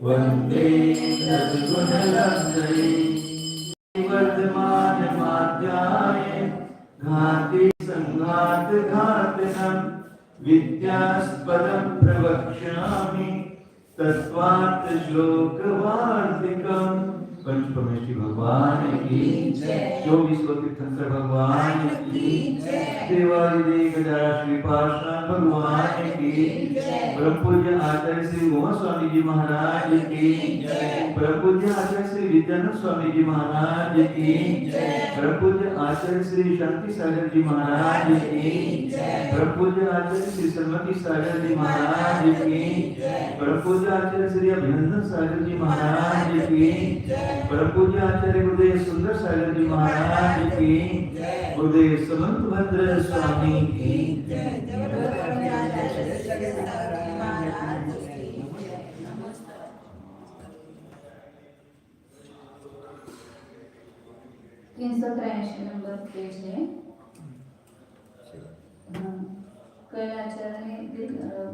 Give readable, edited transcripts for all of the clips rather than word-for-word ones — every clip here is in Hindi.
वंदे सद्गुणलब्धये वर्धमान माध्याय घाति संघात घातनम् विद्यास्पदं प्रवक्ष्यामि तत्त्वार्थ श्लोक वार्तिकम्। पंचपरमेश्वरी भगवान की जय। 24 तीर्थंकर भगवान की जय। देवादिदेव गजानन श्री पार्षद भगवान की जय। परम पूज्य आचार्य श्री मोहन स्वामी जी महाराज की जय। परम पूज्य आचार्य श्री विद्यानंद स्वामी जी महाराज की जय। परम पूज्य आचार्य श्री शांति सागर जी महाराज की जय। परम पूज्य आचार्य श्री श्रीमती सागर जी महाराज की जय। परम पूज्य आचार्य श्री अभिनंदन सागर जी महाराज की जय। परम पूज्य आचार्य गुरुदेव सुंदर सागर जी महाराज की जय। गुरुदेव समंत भद्र स्वामी की जय। नंबर पेज है। कल आचार्य ने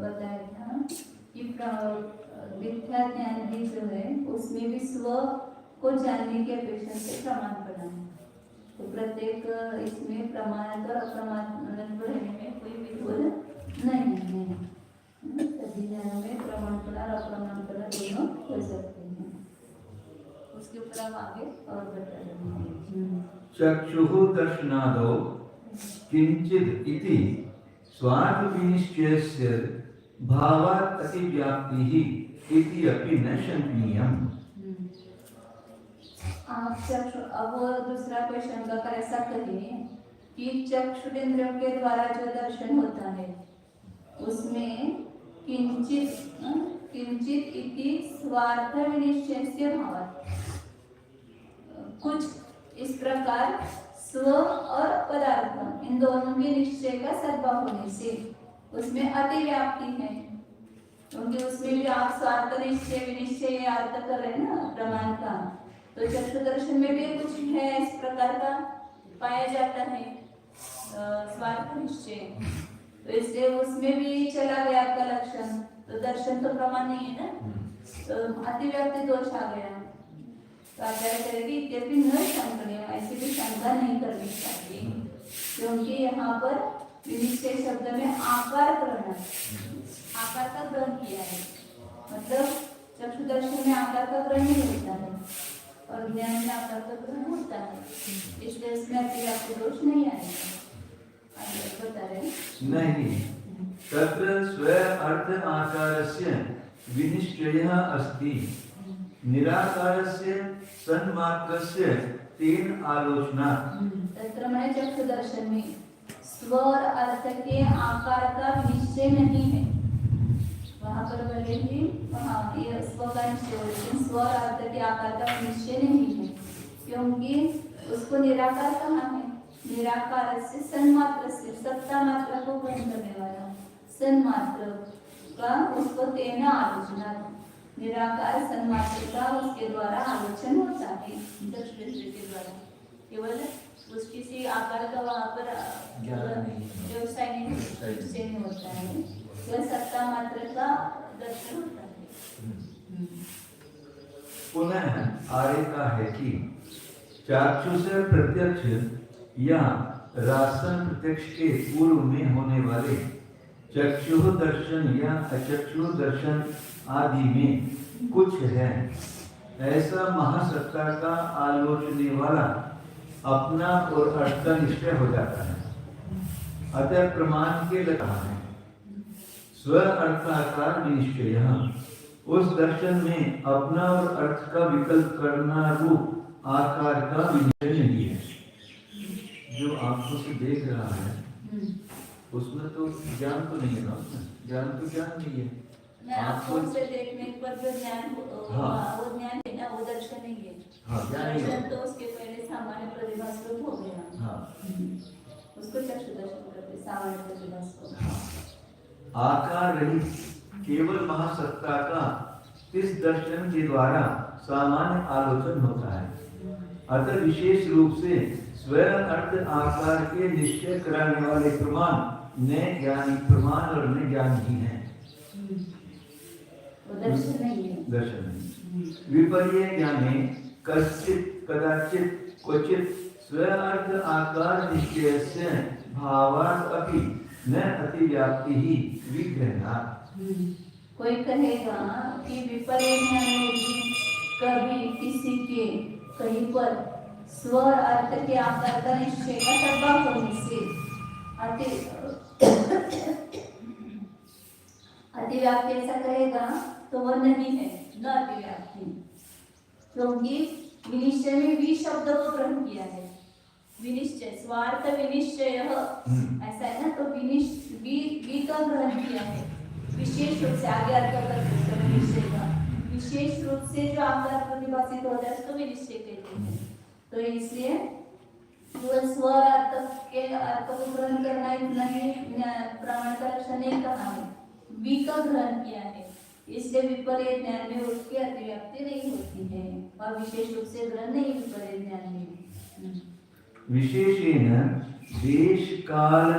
बताया था कि मिथ्या ज्ञान भी जो है उसमें भी स्व को जानने की अपेक्षा से प्रमाण पढ़ना। तो प्रत्येक इसमें प्रमाण और अप्रमाण पढ़ने में कोई विरोध नहीं है। सभी ज्ञानों में प्रमाण पढ़ा और अप्रमाण पढ़ा दोनों हो सकते हैं। उसके ऊपर हम आगे और बता रहे हैं। चक्षुः दर्शनादौ किंचिद इति स्वार्थ विनिश्चयस्य भावात् अतिव्याप्तिः इति अपि न शंकनीयम्। आप चक्षु अब दूसरा क्वेश्चन का ऐसा कहिए कि चक्षुरेंद्रियों के द्वारा जो दर्शन होता है उसमें किंचित इति स्वार्थ विनिश्चयस्य भावात् कुछ इस प्रकार स्व और पदार्थ इन दोनों के निश्चय का सद्भाव होने से उसमें अतिव्याप्ति है। क्योंकि उसमें भी आप स्वार्थ निश्चय विनिश्चय अर्थ कर रहे हैं ना प्रमाण का, तो चक्षु दर्शन में भी कुछ है इस प्रकार का पाया जाता है स्वार्थ निश्चय। तो इसलिए उसमें भी चला गया आपका लक्षण, तो दर्शन तो प्रमाण नहीं है ना, तो अतिव्याप्ति दोष आ गया। तो आचार्य करेगी इत्यपि न शंकनीय, ऐसी भी शंका नहीं करनी चाहिए। क्योंकि यहाँ पर विनिश्चय शब्द में आकार ग्रहण, आकार का ग्रहण किया है। मतलब चक्षु दर्शन में आकार का ग्रहण नहीं होता है और ज्ञान में आकार का ग्रहण होता है, इसलिए इसमें अतिव्याप्ति दोष नहीं आएगा। आगे बता रहे नहीं, तत्र स्व अर्थ आकारस्य विनिश्चयः अस्ति, निराकारस्य सन्मात्रस्य तेन आलोचना। तत्र में चक्षु दर्शन में स्व और अर्थ के आकार का निश्चय नहीं है। वहाँ पर बोले कि वहाँ ये स्व का निश्चय हो, लेकिन स्व और अर्थ के आकार का निश्चय नहीं है, क्योंकि उसको निराकार कहा है। निराकार से सन्मात्र से सत्ता मात्रा को ग्रहण करने वाला सन्मात्र का उसको तेना आलोचना, निराकार सन्मात्र का उसके द्वारा आलोचन होता है चक्षुरेंद्रिय के द्वारा। केवल उस किसी आकार का वहाँ पर व्यवसाय नहीं होता है, केवल सत्ता मात्र का दर्शन होता है। पुनः आगे का है कि चाक्षु से प्रत्यक्ष या रासन प्रत्यक्ष के पूर्व में होने वाले चक्षु दर्शन या अचक्षु दर्शन आदि में कुछ है, ऐसा महासत्ता का आलोचने वाला अपना और अर्थ का निश्चय हो जाता है। अतः प्रमाण के लक्षण है स्व अर्थाकार निश्चय। उस दर्शन में अपना और अर्थ का विकल्प करना रूप आकार का विनिश्चय नहीं है। जो आंखों से देख रहा है उसमें तो ज्ञान तो नहीं है ना, ज्ञान तो ज्ञान नहीं है। आंखों से देखने पर जो ज्ञान वो ज्ञान है ना, वो दर्शन नहीं है। दर्शन तो उसके पहले सामान्य प्रतिभास रूप हो गया, उसको चक्षु दर्शन करते सामान्य प्रतिभास को। आकार रहित केवल महासत्ता का इस दर्शन के द्वारा सामान्य आलोचन होता है। अतः विशेष रूप से स्वयं अर्थ आकार के निश्चय कराने वाले प्रमाण न ज्ञानी प्रमाण और न ज्ञान ही है। तो दर्शन नहीं है। दर्शन नहीं। विपर्य ज्ञाने कश्चित् कदाचित् क्वचित् स्व अर्थ आकार निश्चयस्य भावात् अपि न अतिव्याप्ति ही विग्रहात्। कोई कहेगा कि विपर्य ज्ञान में भी कभी किसी के कहीं पर स्व अर्थ के आकार का निश्चय का संभव होने से अतिव्याप्ति ऐसा कहेगा तो वह नहीं है, न अतिव्याप्ति, क्योंकि विनिश्चय में भी शब्द को ग्रहण किया है। विनिश्चय स्वार्थ विनिश्चय ऐसा है ना, तो वी का ग्रहण किया है विशेष रूप से। आगे अर्थ कर विनिश्चय का विशेष रूप से जो आकार प्रतिभाषित होता है उसको विनिश्चय कहते हैं। तो इसलिए स्व अर्थ के अर्थ को ग्रहण करना इतना ही प्रमाण का लक्षण नहीं कहा है, वी का ग्रहण किया है, इसलिए विपर्य ज्ञान में उसकी अतिव्याप्ति नहीं होती है और विशेष रूप से ग्रहण नहीं विपर्य ज्ञान में। विशेषेण देश काल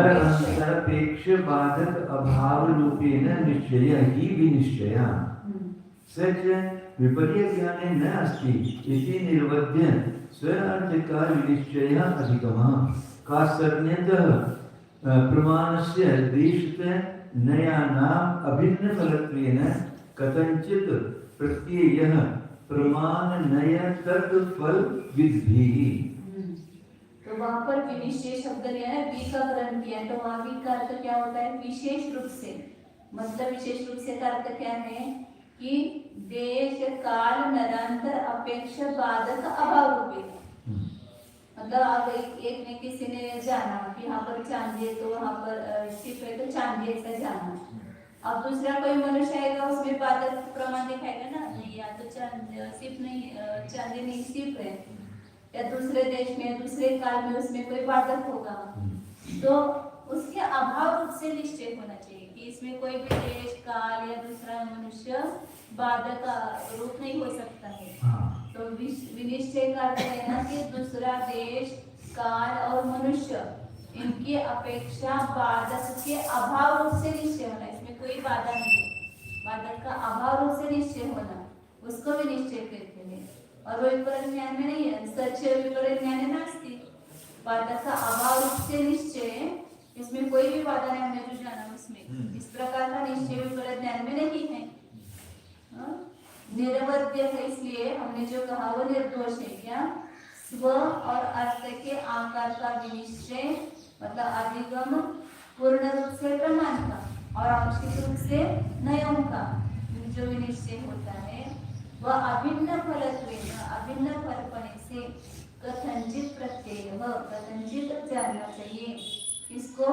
नरांतरपेक्ष बाधक अभाव रूपेण निश्चय ही विनिश्चय सच विपर्य ज्ञाने न अस्ति इति निर्वध्य स्व अर्थ का विनिश्चय अधिगमः कासर्ण्यतः प्रमाणस्य देशत नयानाम अभिन्न फलत्वेन कथंचित प्रत्ययः प्रमाण नय तत् फल विधि। तो वहाँ पर विनिश्चय शब्द लिया है, वी का ग्रहण किया है, तो वहाँ वी का अर्थ क्या होता है? विशेष रूप से। मतलब विशेष रूप से का अर्थ क्या है कि देश काल नरांतर अपेक्षा बाधक अभाव रूपे। मतलब अब एक ने किसी ने जाना कि यहाँ पर चांदी है तो वहाँ पर सिप है तो चांदी ऐसा जाना। अब दूसरा कोई मनुष्य आएगा उसमें बाधक प्रमाण दिखाएगा ना, नहीं या तो सिप नहीं, चांदी नहीं सिप है, या दूसरे देश में दूसरे काल में उसमें कोई बाधक होगा, तो उसके अभाव रूप से निश्चय होना चाहिए कि इसमें कोई भी देश काल या दूसरा मनुष्य बाधक रूप नहीं हो सकता है। तो विनिश्चय का अर्थ है ना कि दूसरा देश काल और मनुष्य इनकी अपेक्षा बाधक के अभाव रूप से निश्चय होना, इसमें कोई बाधा नहीं है, बाधक का अभाव रूप से निश्चय होना, उसको भी निश्चय कहते हैं। और वो विपर्य ज्ञान में नहीं है, सच विपर्य ज्ञान नास्ति, बाधक का अभाव रूप से निश्चय, इसमें कोई भी बाधा नहीं, हमने जो जाना उसमें इस प्रकार का निश्चय विपर्य ज्ञान में नहीं है। निरवध्य है, इसलिए हमने जो कहा वो निर्दोष है। क्या? स्व और अर्थ के आकार का विनिश्चय मतलब अधिगम पूर्ण रूप से प्रमाण का और आंशिक रूप से नयों का जो विनिश्चय होता है वह अभिन्न फलत्वेन, अभिन्न फलपने से कथंचित प्रत्यय, कथंचित जानना चाहिए। इसको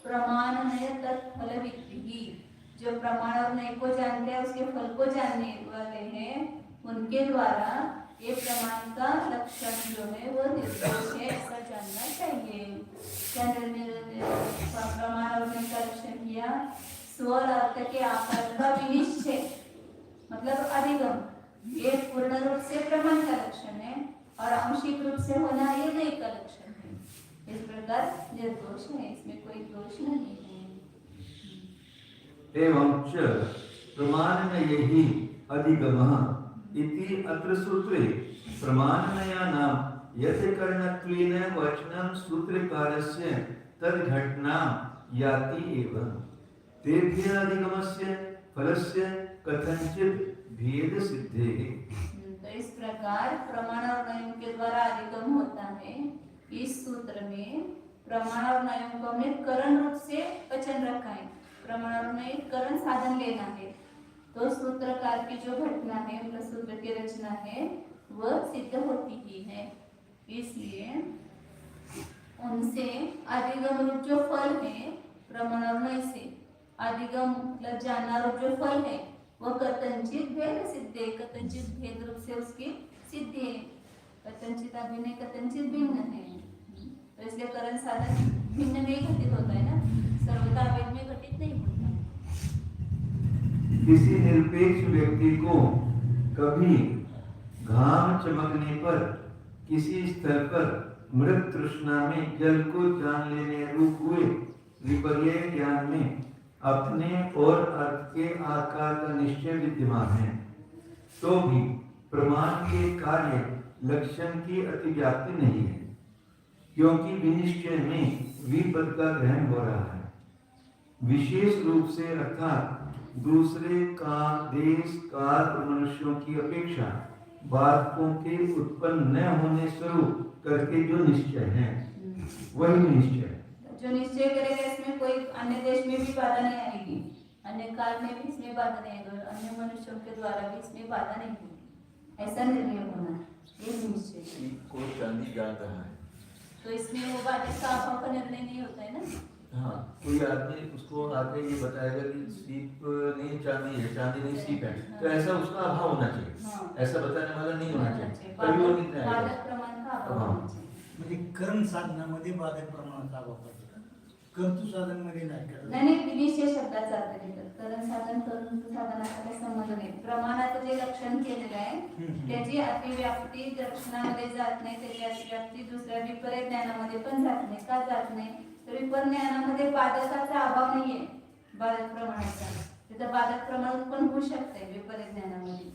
प्रमाण नय तत्फल विधि, जो प्रमाण और नय को जानते हैं उसके फल को जानने वाले हैं, उनके द्वारा ये प्रमाण का लक्षण जो है वो निर्दोष है ऐसा जानना चाहिए। क्या प्रमाण और नय का लक्षण किया? स्व अर्थ के आकार का विनिश्चय मतलब अधिगम, ये पूर्ण रूप से प्रमाण का लक्षण है और आंशिक रूप से होना ये नय का लक्षण है। इस प्रकार निर्दोष है, इसमें कोई दोष नहीं है। एवं च प्रमाणनयैः अधिगमः इति अत्र सूत्रे प्रमाणनयानां यथकरणत्वेन वचनं सूत्रकारस्य तद्घटनां याति एव तेभ्यः अधिगमस्य फलस्य कथंचित् भेद सिद्धेः। तो इस प्रकार प्रमाण और नयों के द्वारा अधिगम होता है। इस सूत्र में प्रमाण और नयों को हमने करण रूप से वचन रखा है, प्रमाण और नय करण साधन लेना है, तो सूत्रकार की जो घटना है उनका सूत्र की रचना है वह सिद्ध होती ही है। इसलिए उनसे अधिगम रूप जो फल है प्रमाण और नय से अधिगम मतलब जानना रूप जो फल है वह कथंचित भेद सिद्धे, कथंचित भेद रूप से उसकी सिद्धि है, कथंचित अभिनय कथंचित भिन्न है। तो इसलिए करण साधन भिन्न में घटित होता है ना, सर्वथा भेद में घटित नहीं होता। किसी निरपेक्ष व्यक्ति को कभी घाम चमकने पर किसी स्थल पर मृत तृष्णा में जल को जान लेने रूप हुए विपर्य ज्ञान में अपने और अर्थ के आकार का निश्चय विद्यमान है, तो भी प्रमाण के कार्य लक्षण की अतिव्याप्ति नहीं है, क्योंकि विनिश्चय में विपद का ग्रहण हो रहा है। विशेष रूप से अर्थात दूसरे का देश काल और मनुष्यों की अपेक्षा बाधकों के उत्पन्न न होने स्वरूप करके जो निश्चय है वही निश्चय है। जो निश्चय करेगा इसमें कोई अन्य देश में भी बाधा नहीं आएगी, अन्य काल में भी इसमें बाधा नहीं आएगी, अन्य मनुष्यों के द्वारा भी इसमें बाधा नहीं होगी, ऐसा निर्णय होना है। ये निश्चय कोई चांदी जान रहा है तो इसमें वो बाधा का अभाव का निर्णय नहीं होता है ना। हाँ, कोई आदमी उसको आके ये बताएगा कि सीप नहीं चांदी है, चांदी नहीं सीप है, तो ऐसा उसका अभाव होना चाहिए, ऐसा बताने वाला नहीं होना चाहिए, तभी वो निर्णय आएगा। बाधक प्रमाण का अभाव होना चाहिए। म्हणजे करण साधनामध्ये बाधक प्रमाणाचा अभाव पडतो, कर्तृ साधन मध्ये नाही. नाही विनिश्चय शब्दाचा अर्थ घेतात, करण साधन कर्तृ साधनाचा काही संबंध नाही. प्रमाणाचं जे लक्षण केलेलं आहे त्याची अतिव्याप्ती दर्शनामध्ये जात नाही, त्याची अतिव्याप्ती दुसऱ्या विपरीत ज्ञानामध्ये पण जात नाही. का जात नाही तर विपरीत ज्ञानामध्ये बाधकाचा अभाव नाहीये, बाधक प्रमाणाचा. तिथं बाधक प्रमाण उत्पन्न होऊ शकते विपरीत ज्ञानामध्ये.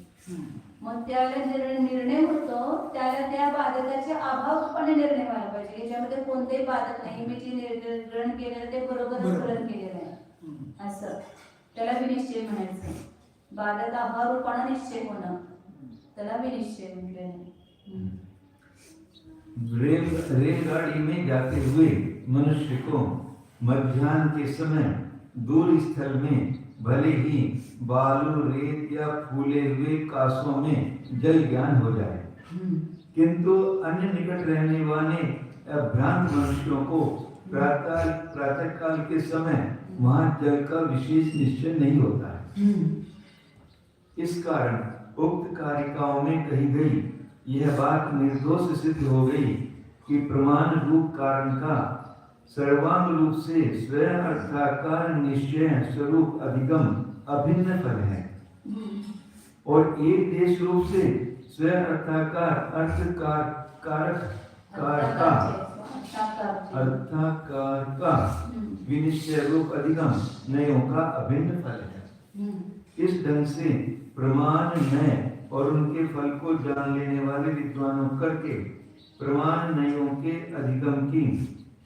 मग त्यावेळेला निर्णय होतो त्याला त्या बाधकाचे अभावपणे निर्णय व्हायला पाहिजे. याच्यामध्ये कोणतेही बाधक नाही, मी जे ग्रहण केलेलं ते बरोबर ग्रहण केलेलं आहे असं त्याला विनिश्चय म्हणायचं. बाधक अभावरूपाने निश्चय होणं त्याला विनिश्चय म्हटलं. रेलगाड़ी में जाते हुए मनुष्य को मध्याह्न के समय दूर स्थल में भले ही बालू रेत या फूले हुए कासों में जल ज्ञान हो जाए, किंतु अन्य निकट रहने वाले अभ्रांत मनुष्यों को प्रातः काल के समय वहां जल का विशेष निश्चय नहीं होता है। इस कारण उक्त कारिकाओं में कही गई यह बात निर्दोष सिद्ध हो गई कि प्रमाण रूप कारण का सर्वांग रूप से स्वयं अर्थाकार निश्चय स्वरूप अधिगम अभिन्न फल है, और एक देश रूप से स्वयं अर्थाकार अर्थाकार का विनिश्चय रूप अधिगम नयों का अभिन्न फल है। इस ढंग से प्रमाण नय और उनके फल को जान लेने वाले विद्वानों करके प्रमाण नयों के अधिगम की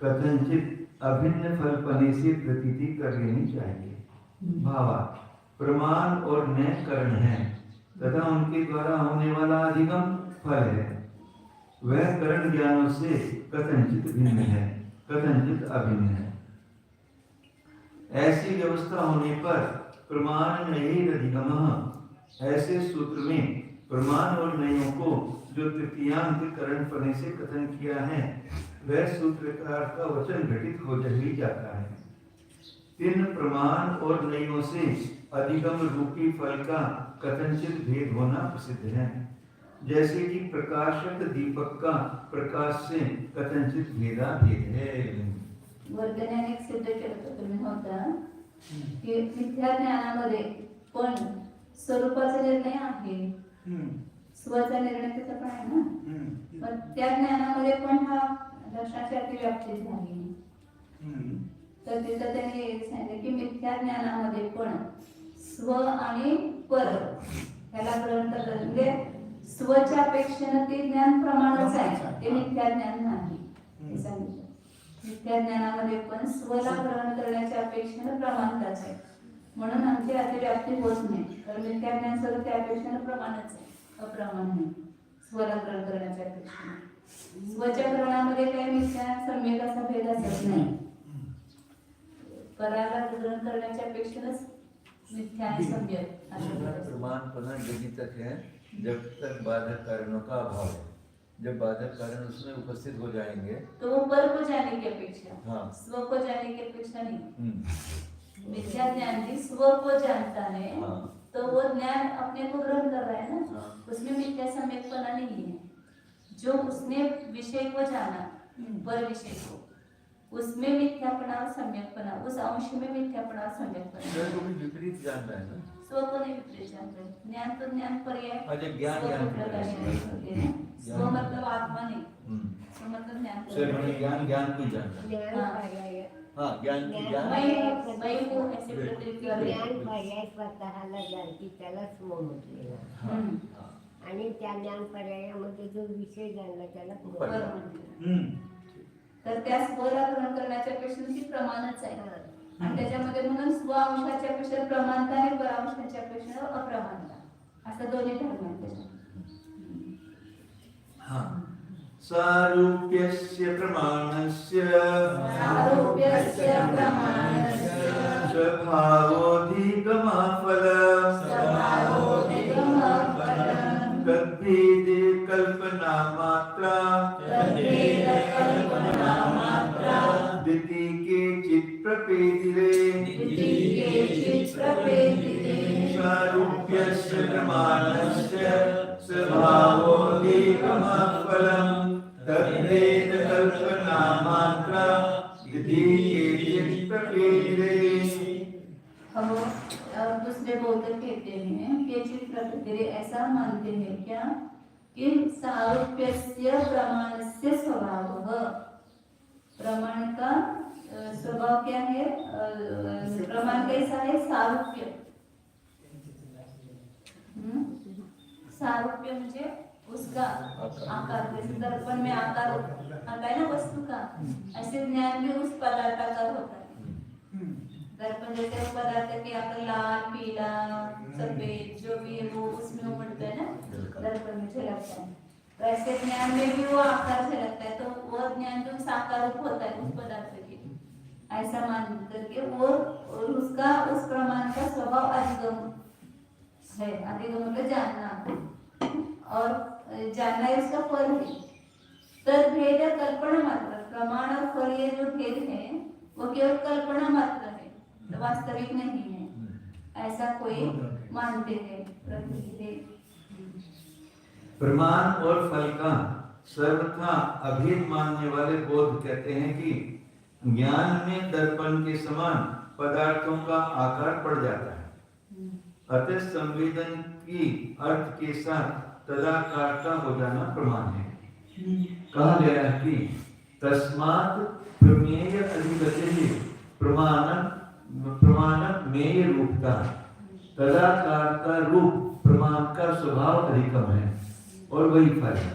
कथनचित अभिन्न फल पने से प्रतीति कर लेनी चाहिए। भावा प्रमाण और नय करण है तथा उनके द्वारा होने वाला अधिगम फल है, वह करण ज्ञानों से कथनचित भिन्न है, कथनचित अभिन्न है। ऐसी व्यवस्था होने पर प्रमाण नय अधिगम, ऐसे सूत्र में प्रमाण और नयों को जो तृतीयांत करण पने से कथन किया है वह सूत्रकार का वचन घटित हो ही जाता है। तीन प्रमाण और नयों से अधिगम रूपी फल का कथनचित भेद होना प्रसिद्ध है, जैसे कि प्रकाशक दीपक का प्रकाश से कथनचित भेदा भेद है। वर्गण्याने सिद्ध केलं तुम्ही होता की मिथ्या ज्ञानामध्ये पण स्वरूपाचा निर्णय आहे, स्वचा निर्णय तिथं पण आहे ना, पण त्या ज्ञानामध्ये पण हा दर्शनाची अतिव्याप्ती झाली. तर तिथं त्यांनी सांगितलं की मिथ्या ज्ञानामध्ये पण स्व आणि पर ह्याला ग्रहण करतात, म्हणजे स्वच्या अपेक्षेनं ते ज्ञान प्रमाणच आहे, ते मिथ्या ज्ञान नाही हे सांगितलं. मिथ्या ज्ञानामध्ये पण स्वला ग्रहण करण्याच्या अपेक्षेनं प्रमाणच आहे, म्हणून आमची अतिव्याप्ती होत नाही. तर मिथ्या ज्ञान सर्व त्या अपेक्षेनं प्रमाणच आहे, अप्रमाण नाही. स्वला ग्रहण करण्याच्या अपेक्षेनं स्वच्या ग्रहणामध्ये काही मिथ्या सम्यक असा भेद असत नाही, पराला ग्रहण करण्याच्या अपेक्षेनंच मिथ्या आणि सम्यक प्रमाणपना यही तक है जब तक बाधक कारणों का अभाव है। जब बाधक कारण उसमें उपस्थित हो जाएंगे तो वो पर को जाने की अपेक्षा, हाँ, स्व को जाने की अपेक्षा नहीं। मिथ्या ज्ञान भी स्व को जानता है, हाँ, तो वो ज्ञान अपने को ग्रहण कर रहा है ना, हाँ, उसमें मिथ्या सम्यकपना नहीं है। जो उसने विषय को जाना, पर विषय को, उसमें मिथ्यापना और सम्यकपना, उस अंश में मिथ्यापना और सम्यकपना। विपरीत जान रहा है ना, स्व को नहीं विपरीत जान रहे। ज्ञान तो ज्ञान पर्याय, अरे ज्ञान स्व ज्ञान के प्रकार होते हैं। स्व मतलब आत्मा नहीं, स्व मतलब ज्ञान। ज्ञान ज्ञान को जान रहा है। हाँ ज्ञान की ज्ञान मैं हूँ ऐसे प्रतीत कर रहे ज्ञान पर्याय स्वतःला जाणती त्याला स्व म्हटलेलं आहे. हम्म. आणि त्या ज्ञान पर्यायामध्ये जो विषय जाणला त्याला स्व बरं म्हणते. म्हणते. तर त्या स्वला ग्रहण करण्याच्या पेक्षा ती प्रमाणच आहे आणि त्याच्यामध्ये म्हणून स्व अंशाच्या पेक्षा प्रमाणता आणि परांशाच्या पेक्षा अप्रमाणता असं दोन्ही धर्म आहेत त्याच्यात. हाँ सारूप्यस्य प्रमाणस्य सारूप्यस्य प्रमाणस्य स्वभावोऽधिगमफलम् स्वभावोऽधिगमफलम् तद्भेदे कल्पनामात्रा तद्भेदकल्पनामात्रा द्वितीयेचित् प्रपेदिरे द्वितीयेचित् प्रपेदिरे सारूप्यस्य प्रमाणस्य स्वभावोऽधिगमफलम् तद्भेदकल्पनामात्रा द्वितीयेचित् प्रपेदिरे। हम दूसरे बौद्ध कहते हैं कि चित्त प्रकृति ऐसा मानते हैं क्या कि सारूप्यस्य प्रमाणस्य स्वभावः प्रमाण का स्वभाव क्या है प्रमाण कैसा है सारूप्य सारूप्य म्हणजे उसका आकार जैसे दर्पण में आकार आता है ना वस्तु का ऐसे ज्ञान भी उस पदार्थ का होता है दर्पण जैसे पदार्थ के आकर लाल पीला सफेद जो भी है वो उसमें उमड़ता है ना दर्पण में झलकता है तो ऐसे ज्ञान में भी वो आकार झलकता है तो वो ज्ञान भी उस आकार रूप होता है उस पदार्थ के ऐसा मान करके वो और उसका उस प्रमाण का स्वभाव अधिगम है अधिगम मतलब जानना और जानना इसका फल है तद भेद कल्पना मात्र प्रमाण और फल ये जो भेद है वो केवल कल्पना मात्र है तो वास्तविक नहीं है ऐसा कोई मानते हैं प्रकृति प्रमाण और फल का सर्वथा अभेद मानने वाले बौद्ध कहते हैं कि ज्ञान में दर्पण के समान पदार्थों का आकार पड़ जाता है अतः संवेदन की अर्थ के साथ तदाकारता हो जाना प्रमाण है। कहा गया है कि तस्मात् प्रमेय अधिगतिः प्रमाण मेय रूपता तदाकार का रूप प्रमाण का स्वभाव अधिकम है और वही फल है।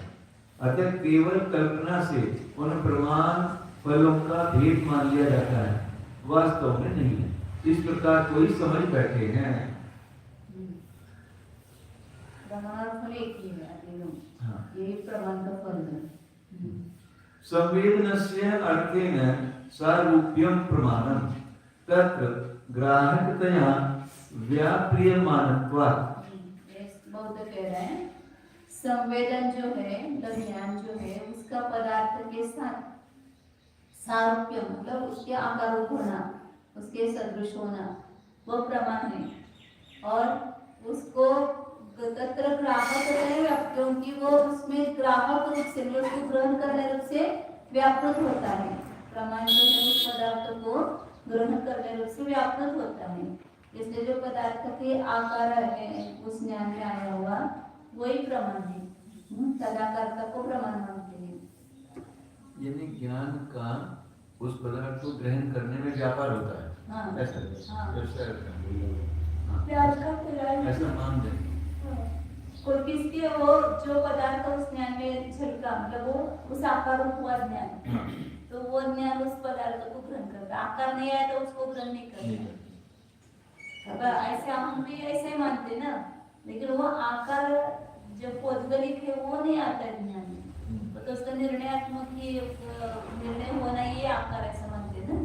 अतः केवल कल्पना से उन प्रमाण फलों का भेद मान लिया जाता है वास्तव में नहीं है। इस प्रकार कोई समझ बैठे हैं। प्रमाण फल एक ही है अधिगम हाँ। यही प्रमाण का फल है संवेदनस्य अर्थेन सारूप्यं प्रमाणं तत्र ग्राहकतया व्याप्रियमानत्वात् बौद्ध कह रहे हैं संवेदन जो है ज्ञान जो है उसका पदार्थ के साथ सारूप्य मतलब उसके आकार होना उसके सदृश होना वो प्रमाण है और उसको तत्र ग्राहक है क्योंकि वो उसमें ग्राहक रूप से उसको ग्रहण करने रूप से व्यापृत होता है प्रमाण जो है उस पदार्थ को ग्रहण करने रूप से व्यापृत होता है इसलिए जो पदार्थ के आकार है उस ज्ञान में आया हुआ वही प्रमाण है तदाकारता को प्रमाण मानते हैं यानी ज्ञान का उस पदार्थ को ग्रहण करने में व्यापार होता है। हाँ। ऐसा हाँ। ऐसा ऐसा मान दें कोई किसके वो जो पदार्थ उस ज्ञान में झलका मतलब वो उस आकार रूप हुआ ज्ञान तो वो ज्ञान उस पदार्थ को ग्रहण करता आकार नहीं आया तो उसको ग्रहण नहीं करता ऐसे हम भी ऐसे ही मानते ना लेकिन वो आकार जो पौद्गलिक है वो नहीं आता है ज्ञान में तो उसका निर्णयात्मक ही निर्णय होना ये आकार ऐसा मानते ना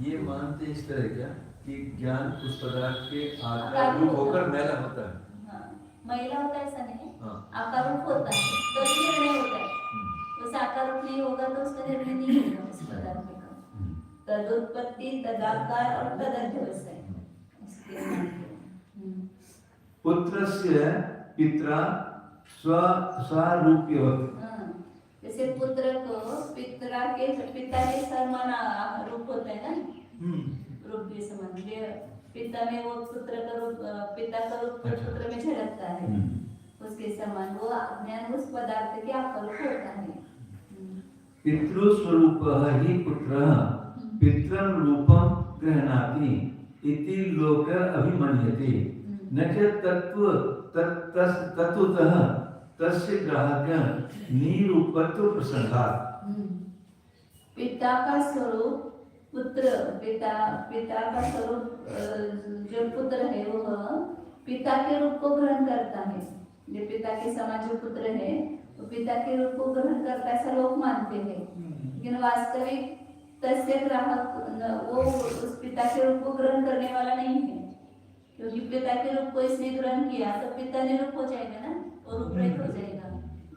ये मानते इस तरह क्या कि ज्ञान उस पदार्थ के आकार रूप होकर मैला होता है। हाँ, महिला होता है ऐसा नहीं हाँ। आकार रूप होता है तो निर्णय होता है उस आकार रूप नहीं होगा तो उसका निर्णय नहीं होगा उस पदार्थ का तदुत्पत्ति तदाकार और तदध्यवसाय पुत्रस्य पित्रा स्वारूप्यवत् जैसे पुत्र को पिता के समान रूप होता है ना रूप के समान पिता में वो पुत्र का रूप पिता का रूप पुत्र में झलकता है उसके समान वो ज्ञान उस पदार्थ के आकार होता है पितृस्वरूपः हि पुत्रः पितरं रूपं गृह्णाति इति लोक अभिमन्यते न च तत्त्वतः तस्य ग्राहक निरूपत्व प्रसंगात्। पिता का स्वरूप पुत्र, पिता का स्वरूप जो पुत्र है वह पिता के रूप को ग्रहण करता है। जो पिता के समान जो पुत्र है वो पिता के रूप को ग्रहण करता है, ऐसा लोग मानते हैं। लेकिन वास्तविक तस्य ग्राहक वो उस पिता के रूप को ग्रहण करने वाला नहीं है, क्योंकि पिता के रूप को इसने ग्रहण किया तो पिता निरूप हो जाएगा ना, और रूपरहित हो जाएगा।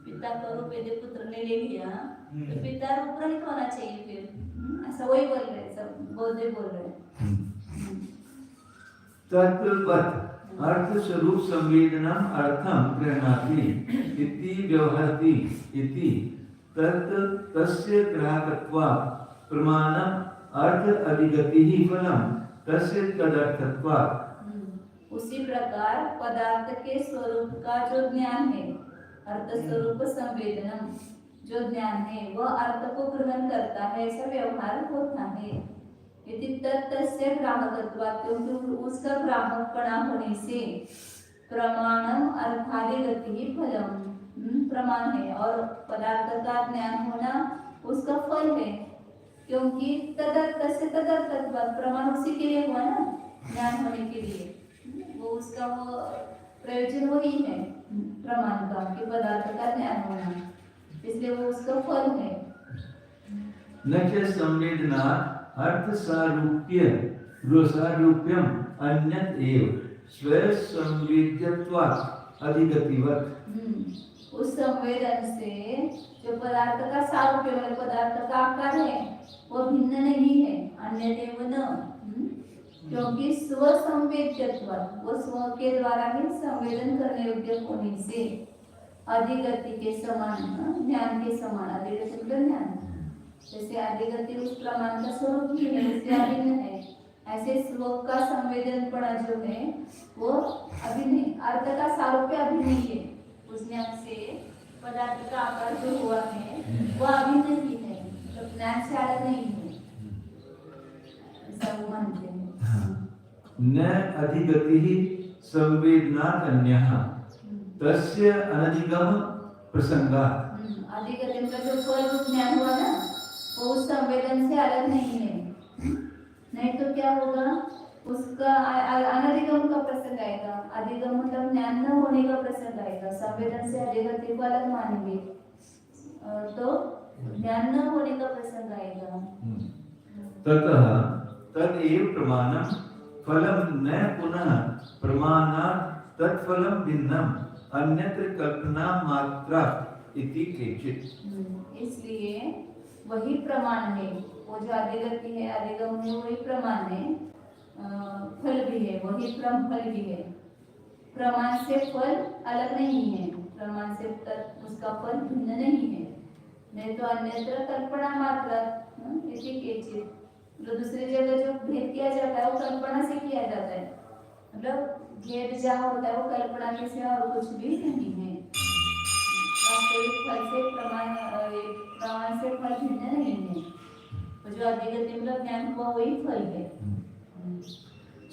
पिता का रूप यदि पुत्र ने ले लिया तो पिता रूपरहित होना चाहिए फिर, ऐसा वही बोल रहे हैं, सब बौद्ध बोल रहे हैं। तद्वत् अर्थ स्वरूप संवेदनम अर्थम गृह्णाति इति व्यवहरति इति तस्य ग्राहकत्वात् प्रमाणम अर्थ अधिगति ही फलम तस्य तदर्थत्वात्। उसी प्रकार पदार्थ के स्वरूप का जो ज्ञान है, अर्थ स्वरूप संवेदनम जो ज्ञान है वह अर्थ को ग्रहण करता है, ऐसा व्यवहार होता है। यदि तस्य ग्राहकत्वात्, क्योंकि उसका ग्राहकपणा होने से प्रमाणम अर्थाधिगति ही फलम प्रमाण है, और पदार्थ का ज्ञान होना उसका फल है, क्योंकि तदर्थस्य तदर्थत्वात् प्रमाण उसी के लिए हुआ ना, ज्ञान होने के लिए। वो उसका वो प्रयोजन वही है प्रमाण का, कि पदार्थ का ज्ञान होना, इसलिए वो उसका फल है। न च संवेदना अर्थ सारूप्यम अन्यत एव स्व संवेद्यत्वात् अधिगतिवत्। उस संवेदन से जो पदार्थ का सारूप्य मतलब पदार्थ का आकार है वो भिन्न नहीं है, अन्य देव न, क्योंकि स्व संवेद्यत्वात् वो स्व के द्वारा ही संवेदन करने योग्य होने से अधिगति के समान, ज्ञान के समान, अधिगति मतलब ज्ञान, जैसे अधिगति उस प्रमाण का स्वरूप ही है, उससे अभिन्न है, ऐसे श्लोक का संवेदनपणा जो है वो अभिन्न, अर्थ का सारूप्य अभिन्न है। उस ज्ञान से पदार्थ का आकार जो हुआ है वो अभिन्न ही है, तो ज्ञान से अलग नहीं है, ऐसा वो मानते हैं। न अधिगति ही संवेदनात् अन्यः तस्य अनधिगम प्रसंगात्। अधिगति मतलब जो फल रूप ज्ञान हुआ ना वो उस संवेदन से अलग नहीं है, नहीं तो क्या होगा, उसका अनधिगम का प्रसंग आएगा। अधिगम मतलब ज्ञान न होने का प्रसंग आएगा, संवेदन से अधिगति को अलग मानेंगे तो ज्ञान न होने का प्रसंग आएगा। ततः तदेव प्रमाणम फलम न पुनः प्रमाणात् तत्फलम भिन्नम अन्यत्र कल्पना मात्रा इति केचित्। इसलिए वही प्रमाण है, वो जो अधिगति है अधिगम है वही प्रमाण है, फल भी है वही फल भी है। प्रमाण से फल अलग नहीं है, प्रमाण से उसका फल भिन्न नहीं है, नहीं तो अन्यत्र कल्पना मात्रा इति केचित्, मतलब दूसरी जगह जो भेद किया जाता है वो कल्पना से किया जाता है, मतलब भेद जहाँ होता है वो कल्पना के सिवा और कुछ भी नहीं है। फल से प्रमाण से फल भिन्न नहीं है, तो जो अधिगति मतलब ज्ञान हुआ वही फल है।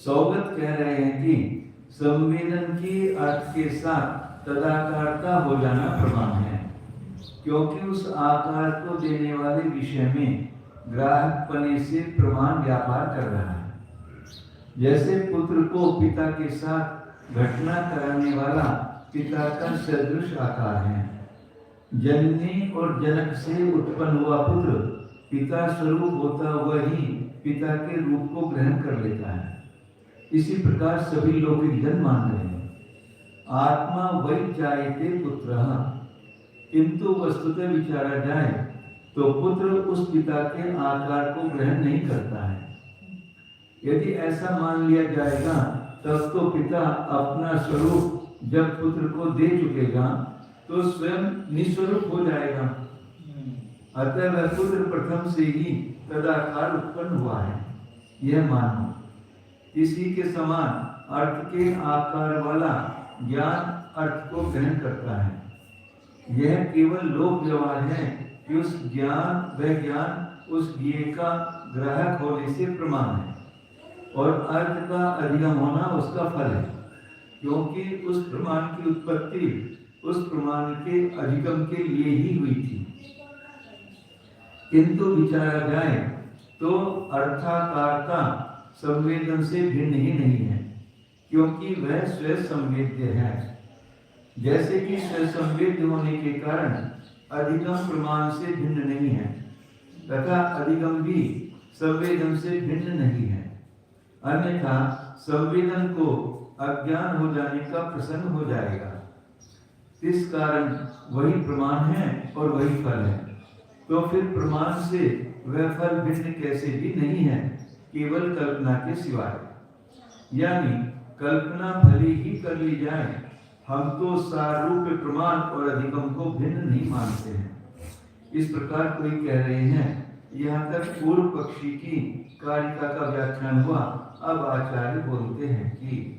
सौगत कह रहे हैं कि संवेदन की अर्थ के साथ तदाकारता हो जाना प्रमाण है, क्योंकि उस आकार को देने वाले विषय में ग्राहकपने से प्रमाण व्यापार कर रहा है। जैसे पुत्र को पिता के साथ घटना कराने वाला पिता का सदृश आकार है, जननी और जनक से उत्पन्न हुआ पुत्र पिता स्वरूप होता हुआ ही पिता के रूप को ग्रहण कर लेता है। इसी प्रकार सभी लौकिक जन मान रहे हैं आत्मा वही जायते पुत्रः, किंतु वस्तुतः विचारा जाए तो पुत्र उस पिता के आकार को ग्रहण नहीं करता है। यदि ऐसा मान लिया जाएगा तब तो पिता अपना स्वरूप जब पुत्र को दे चुकेगा तो स्वयं निस्वरूप हो जाएगा। अतः वह पुत्र प्रथम से ही तदाकार उत्पन्न हुआ है, यह मानो। इसी के समान अर्थ के आकार वाला ज्ञान अर्थ को ग्रहण करता है। यह केवल लोक व्यवहार है कि उस ज्ञान वह ज्ञान उस ज्ञेय का ग्राहक होने से प्रमाण है और अर्थ का अधिगम होना उसका फल है, क्योंकि उस प्रमाण की उत्पत्ति उस प्रमाण के अधिगम के लिए ही हुई थी। किंतु विचारा जाए तो अर्थाकारता संवेदन से भिन्न ही नहीं है, क्योंकि वह स्वयं संवेद्य है। जैसे कि स्वयं संवेद्य होने के कारण अधिगम प्रमाण से भिन्न नहीं है, तथा अधिगम भी संवेदन से भिन्न नहीं है। अन्यथा संवेदन को अज्ञान हो जाने का प्रसंग हो जाएगा। इस कारण वही प्रमाण है और वही फल है, तो फिर प्रमाण से वह फल भिन्न कैसे भी नहीं है, केवल कल्पना के सिवाय। यानी कल्पना भली ही कर ली जाए, हम तो सारूप प्रमाण और अधिगम को भिन्न नहीं मानते हैं। इस प्रकार कोई कह रहे हैं। यहाँ तक पूर्व पक्षी की कारिका का व्याख्यान हुआ। अब आचार्य बोलते हैं कि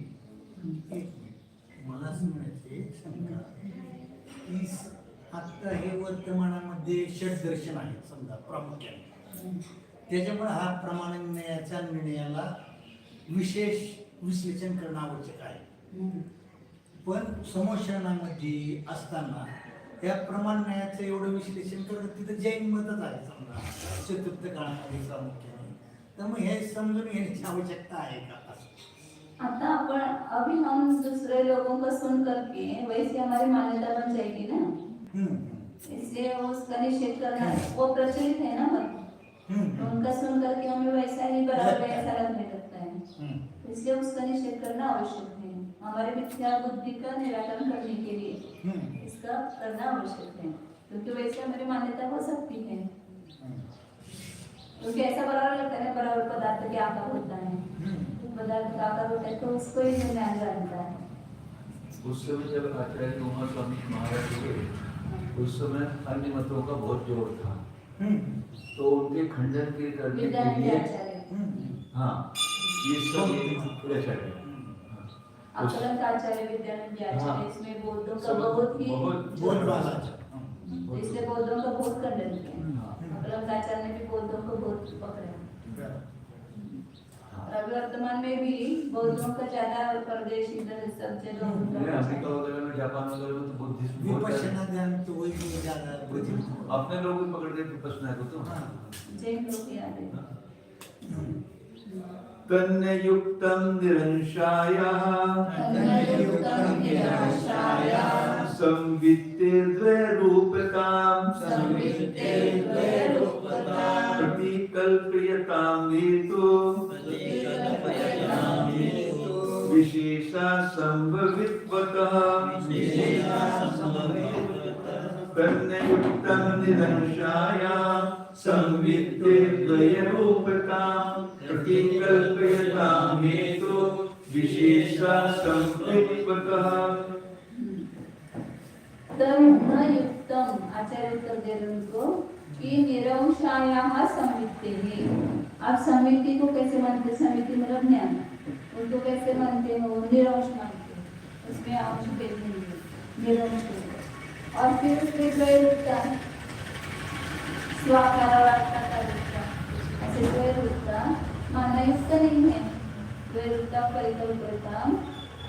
मला असं म्हणायचे शंका की आता हे वर्तमानामध्ये षट दर्शन आहे समजा प्रामुख्याने, त्याच्यामुळे हा प्रमाण निर्णयाला विशेष विश्लेषण करणं आवश्यक आहे। पण समोशनामध्ये असताना त्या प्रमाण न्यायाचं एवढं विश्लेषण करणं तिथं जैन मतच आहे समजा चतुर्थ काळामध्ये प्रामुख्याने, तर मग हे समजून घेण्याची आवश्यकता आहे का? आता अपन अभी हम दूसरे लोगों को सुन करके वैसे हमारी मान्यता बन जाएगी ना, इसलिए उसका निषेध करना वो प्रचलित है ना मत, तो उनका सुन करके हमें वैसा ही बराबर ऐसा लगने लगता है, इसलिए उसका निषेध करना आवश्यक है। हमारे मिथ्या बुद्धि का निराकरण करने के लिए इसका करना आवश्यक है, क्योंकि वैसे हमारी मान्यता हो सकती है। क्योंकि ऐसा बराबर लगता है, बराबर पदार्थ के आकार होता है, पदार्थ का आकार होता है तो उसको ही ज्ञान जानता है। उस समय जब आचार्य उमा स्वामी महाराज हुए, उस समय अन्य मतों का बहुत जोर था, तो उनके खंडन के करने के लिए हाँ ये सब आचार्य अपरंत आचार्य विद्यानंद आचार्य इसमें बौद्धों का बहुत ही इसलिए बौद्धों का बहुत खंडन किया। अपरंत आचार्य ने भी बौद्धों को बहुत पकड़ा। अभी वर्तमान में भी बौद्धों का ज्यादा प्रदेश इधर सब जगह अमेरिका वगैरह में, जापान वगैरह में तो बुद्धिस्ट विपश्यना ध्यान तो वही ज्यादा अपने लोग भी पकड़ देते विपश्यना को, तो जैन लोग याद है। तन्नयुक्तं निरंशायः संवित्तिर्द्वैरूपतां प्रतिकल्पयतां हेतु विशेषा संभवित्वतः तन्नयुक्तं निरंशायः संवित्तिर्द्वैरूपतां प्रतिकल्पयतां हेतु विशेषा संभवित्वतः। तन्नयुक्तम आचार्य उत्तर दे रहे उनको कि निरंशायाः संवित्तिः। आप संवित्ति को कैसे मानते? संवित्ति मतलब ज्ञान, उनको कैसे मानते हो? निरंश मानते हो, उसमें अंश भेद नहीं है, निरंश है। और फिर उसके द्वैरूपता स्वाकार और आत्माकारता, ऐसे द्वैरूपता मानना युक्त नहीं है। द्वैरूपता परिकल्पता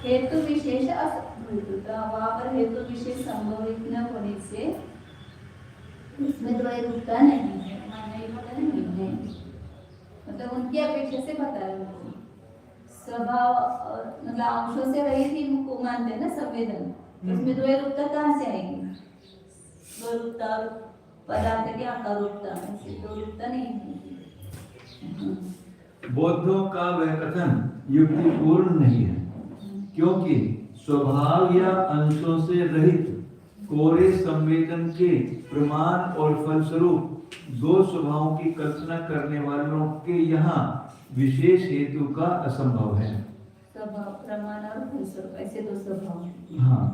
हेतु विशेष असंभवितता, वहाँ पर हेतु विशेष संभवित न होने से उसमें द्वैरूपता नहीं है, मानना युक्त नहीं है। मतलब उनकी अपेक्षा से बता रहे हो स्वभाव मतलब अंशों से रही थी उनको मानते ना संवेदन, उसमें द्वैरूपता कहाँ से आएगी? द्वैरूपता पदार्थ के आकारूपता, ऐसे द्वैरूपता नहीं है। बौद्धों का वह कथन युक्तिपूर्ण नहीं है, क्योंकि स्वभाव या अंशों से रहित कोरे संवेदन के प्रमाण और फलस्वरूप दो स्वभावों की कल्पना करने वालों के यहाँ विशेष हेतु का असंभव है। स्वभाव प्रमाण और फलस्वरूप ऐसे दो स्वभाव। हाँ,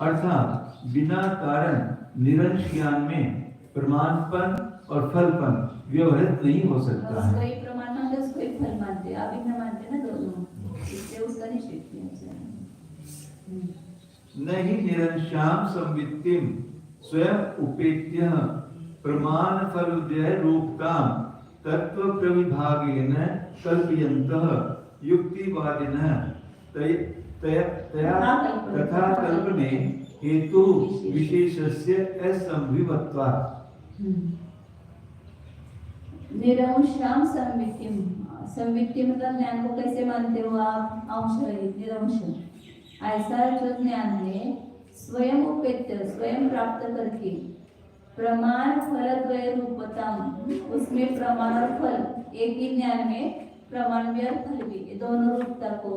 अर्थात बिना कारण निरंश ज्ञान में प्रमाणपन और फलपन व्यवहित नहीं हो सकता है। कोई प्रमाण मानते उसको एक फल मानते, अभिन्न मानते ना दोनों, इसलिए उसका निषेध किया। नहीं निरंशाम संवित्तिम स्वयं उपेत्य प्रमाण फल उदय रूपताम तत्व प्रविभागेन कल्पयन्तः युक्तिवादिनः तया तथा कल्पने हेतु विशेषस्य असंभवत्वात्। निरंशाम संवित्तिम, संवित्ति मतलब ज्ञान को कैसे मानते हो आप? अंश रहित निरंश। ऐसा जो ज्ञान है स्वयं उपेत्य, स्वयं प्राप्त करके प्रमाण फल द्वय रूपताम, उसमें प्रमाण और फल एक ही ज्ञान में प्रमाण भी और फल भी, ये दोनों रूपता को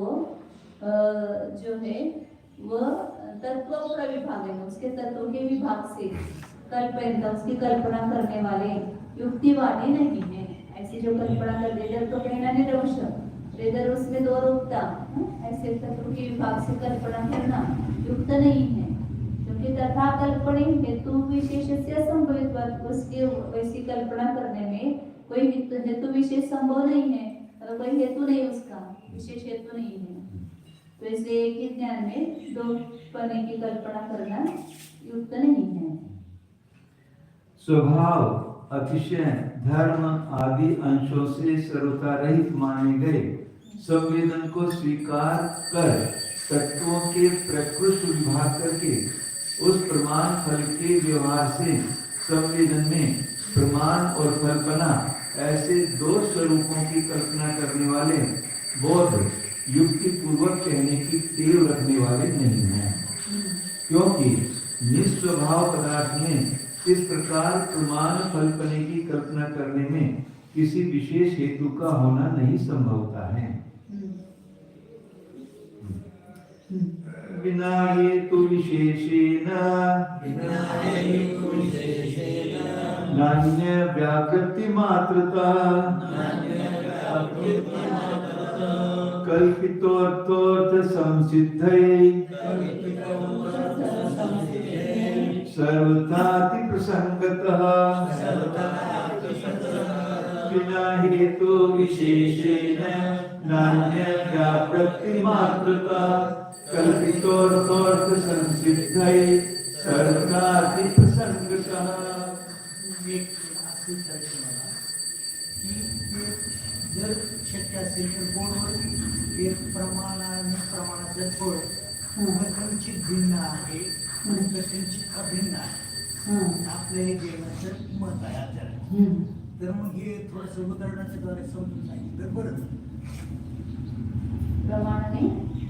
जो है वह तत्व प्रविभाग है, उसके तत्व के विभाग से कल्पना, उसकी कल्पना करने वाले युक्तिवादी नहीं है। ऐसे जो कल्पना कर दे तो कहना निरंश, इधर उसमें दो रूपता, ऐसे तत्व के विभाग से कल्पना करना युक्त नहीं है, क्योंकि तथा कल्पने हेतु विशेष से संभवित, उसकी वैसी कल्पना करने में कोई हेतु विशेष संभव नहीं है, मतलब कोई हेतु नहीं, उसका विशेष हेतु नहीं है। तो इसलिए एक ही ज्ञान में दो पने की कल्पना करना युक्त नहीं है। स्वभाव, अतिशय, धर्म आदि अंशों से सर्वथा रहित माने गए संवेदन को स्वीकार कर तत्वों के प्रकृष्ट विभाग करके उस प्रमाण फल के व्यवहार से संवेदन में प्रमाण और कल्पना ऐसे दो स्वरूपों की कल्पना करने वाले बौद्ध युक्ति पूर्वक कहने की टेव रखने वाले नहीं हैं, क्योंकि निस्वभाव पदार्थ में इस प्रकार प्रमाण कल्पने की कल्पना करने में किसी विशेष हेतु का होना नहीं संभवता है। बिना हेतु विशेषेण नान्य व्याकृति मात्रता कल्पितोऽर्थोऽर्थ संसिद्धये सर्वथाति प्रसंगतः बिना हेतु विशेषेण नान्य व्याकृति मात्रता कल्पितोऽर्थोऽर्थ संसिद्धये सर्वथाति प्रसंगतः। एक असे विचारायचं मला की ते जर शक्य असेल तर बोर्डवर एक प्रमाणाचं फळ कथनचित भिन्न आहे आणि कथनचित अभिन्न आहे, आपलं हे देवाचं मत आहे आचार्य, तर मग हे थोडंसं उदाहरणाच्या द्वारे समजून सांगितलं बरं.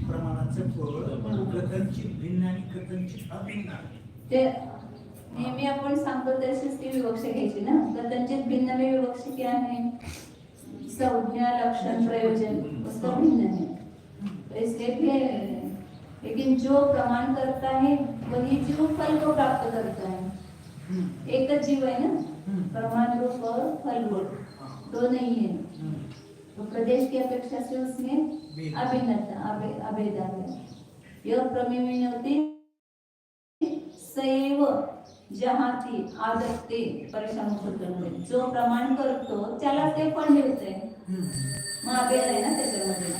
प्रमाणाचं फळ कथनचित भिन्न आणि कथनचित अभिन्न आहे, नेहमी आपण सांगतो तशीच ती विवक्षा घ्यायची ना. कथनचित भिन्न में विवक्षा क्या है? संज्ञा, लक्षण, प्रयोजन उसका भिन्न है, तो इसलिए फिर लेकिन जो प्रमाण करता है वही जीव फल को प्राप्त करता है। एक जीव है ना, प्रमाण रूप और फल रूप दो नहीं है, तो प्रदेश की अपेक्षा से उसमें अभिन्नता अभेद है। यह प्रमेय सैव जहाँ ती आदत्ते परेशान होतो, जो प्रमाण करतो त्याला ते पण मिळते, मग अभेद आहे ना त्याच्यामध्ये।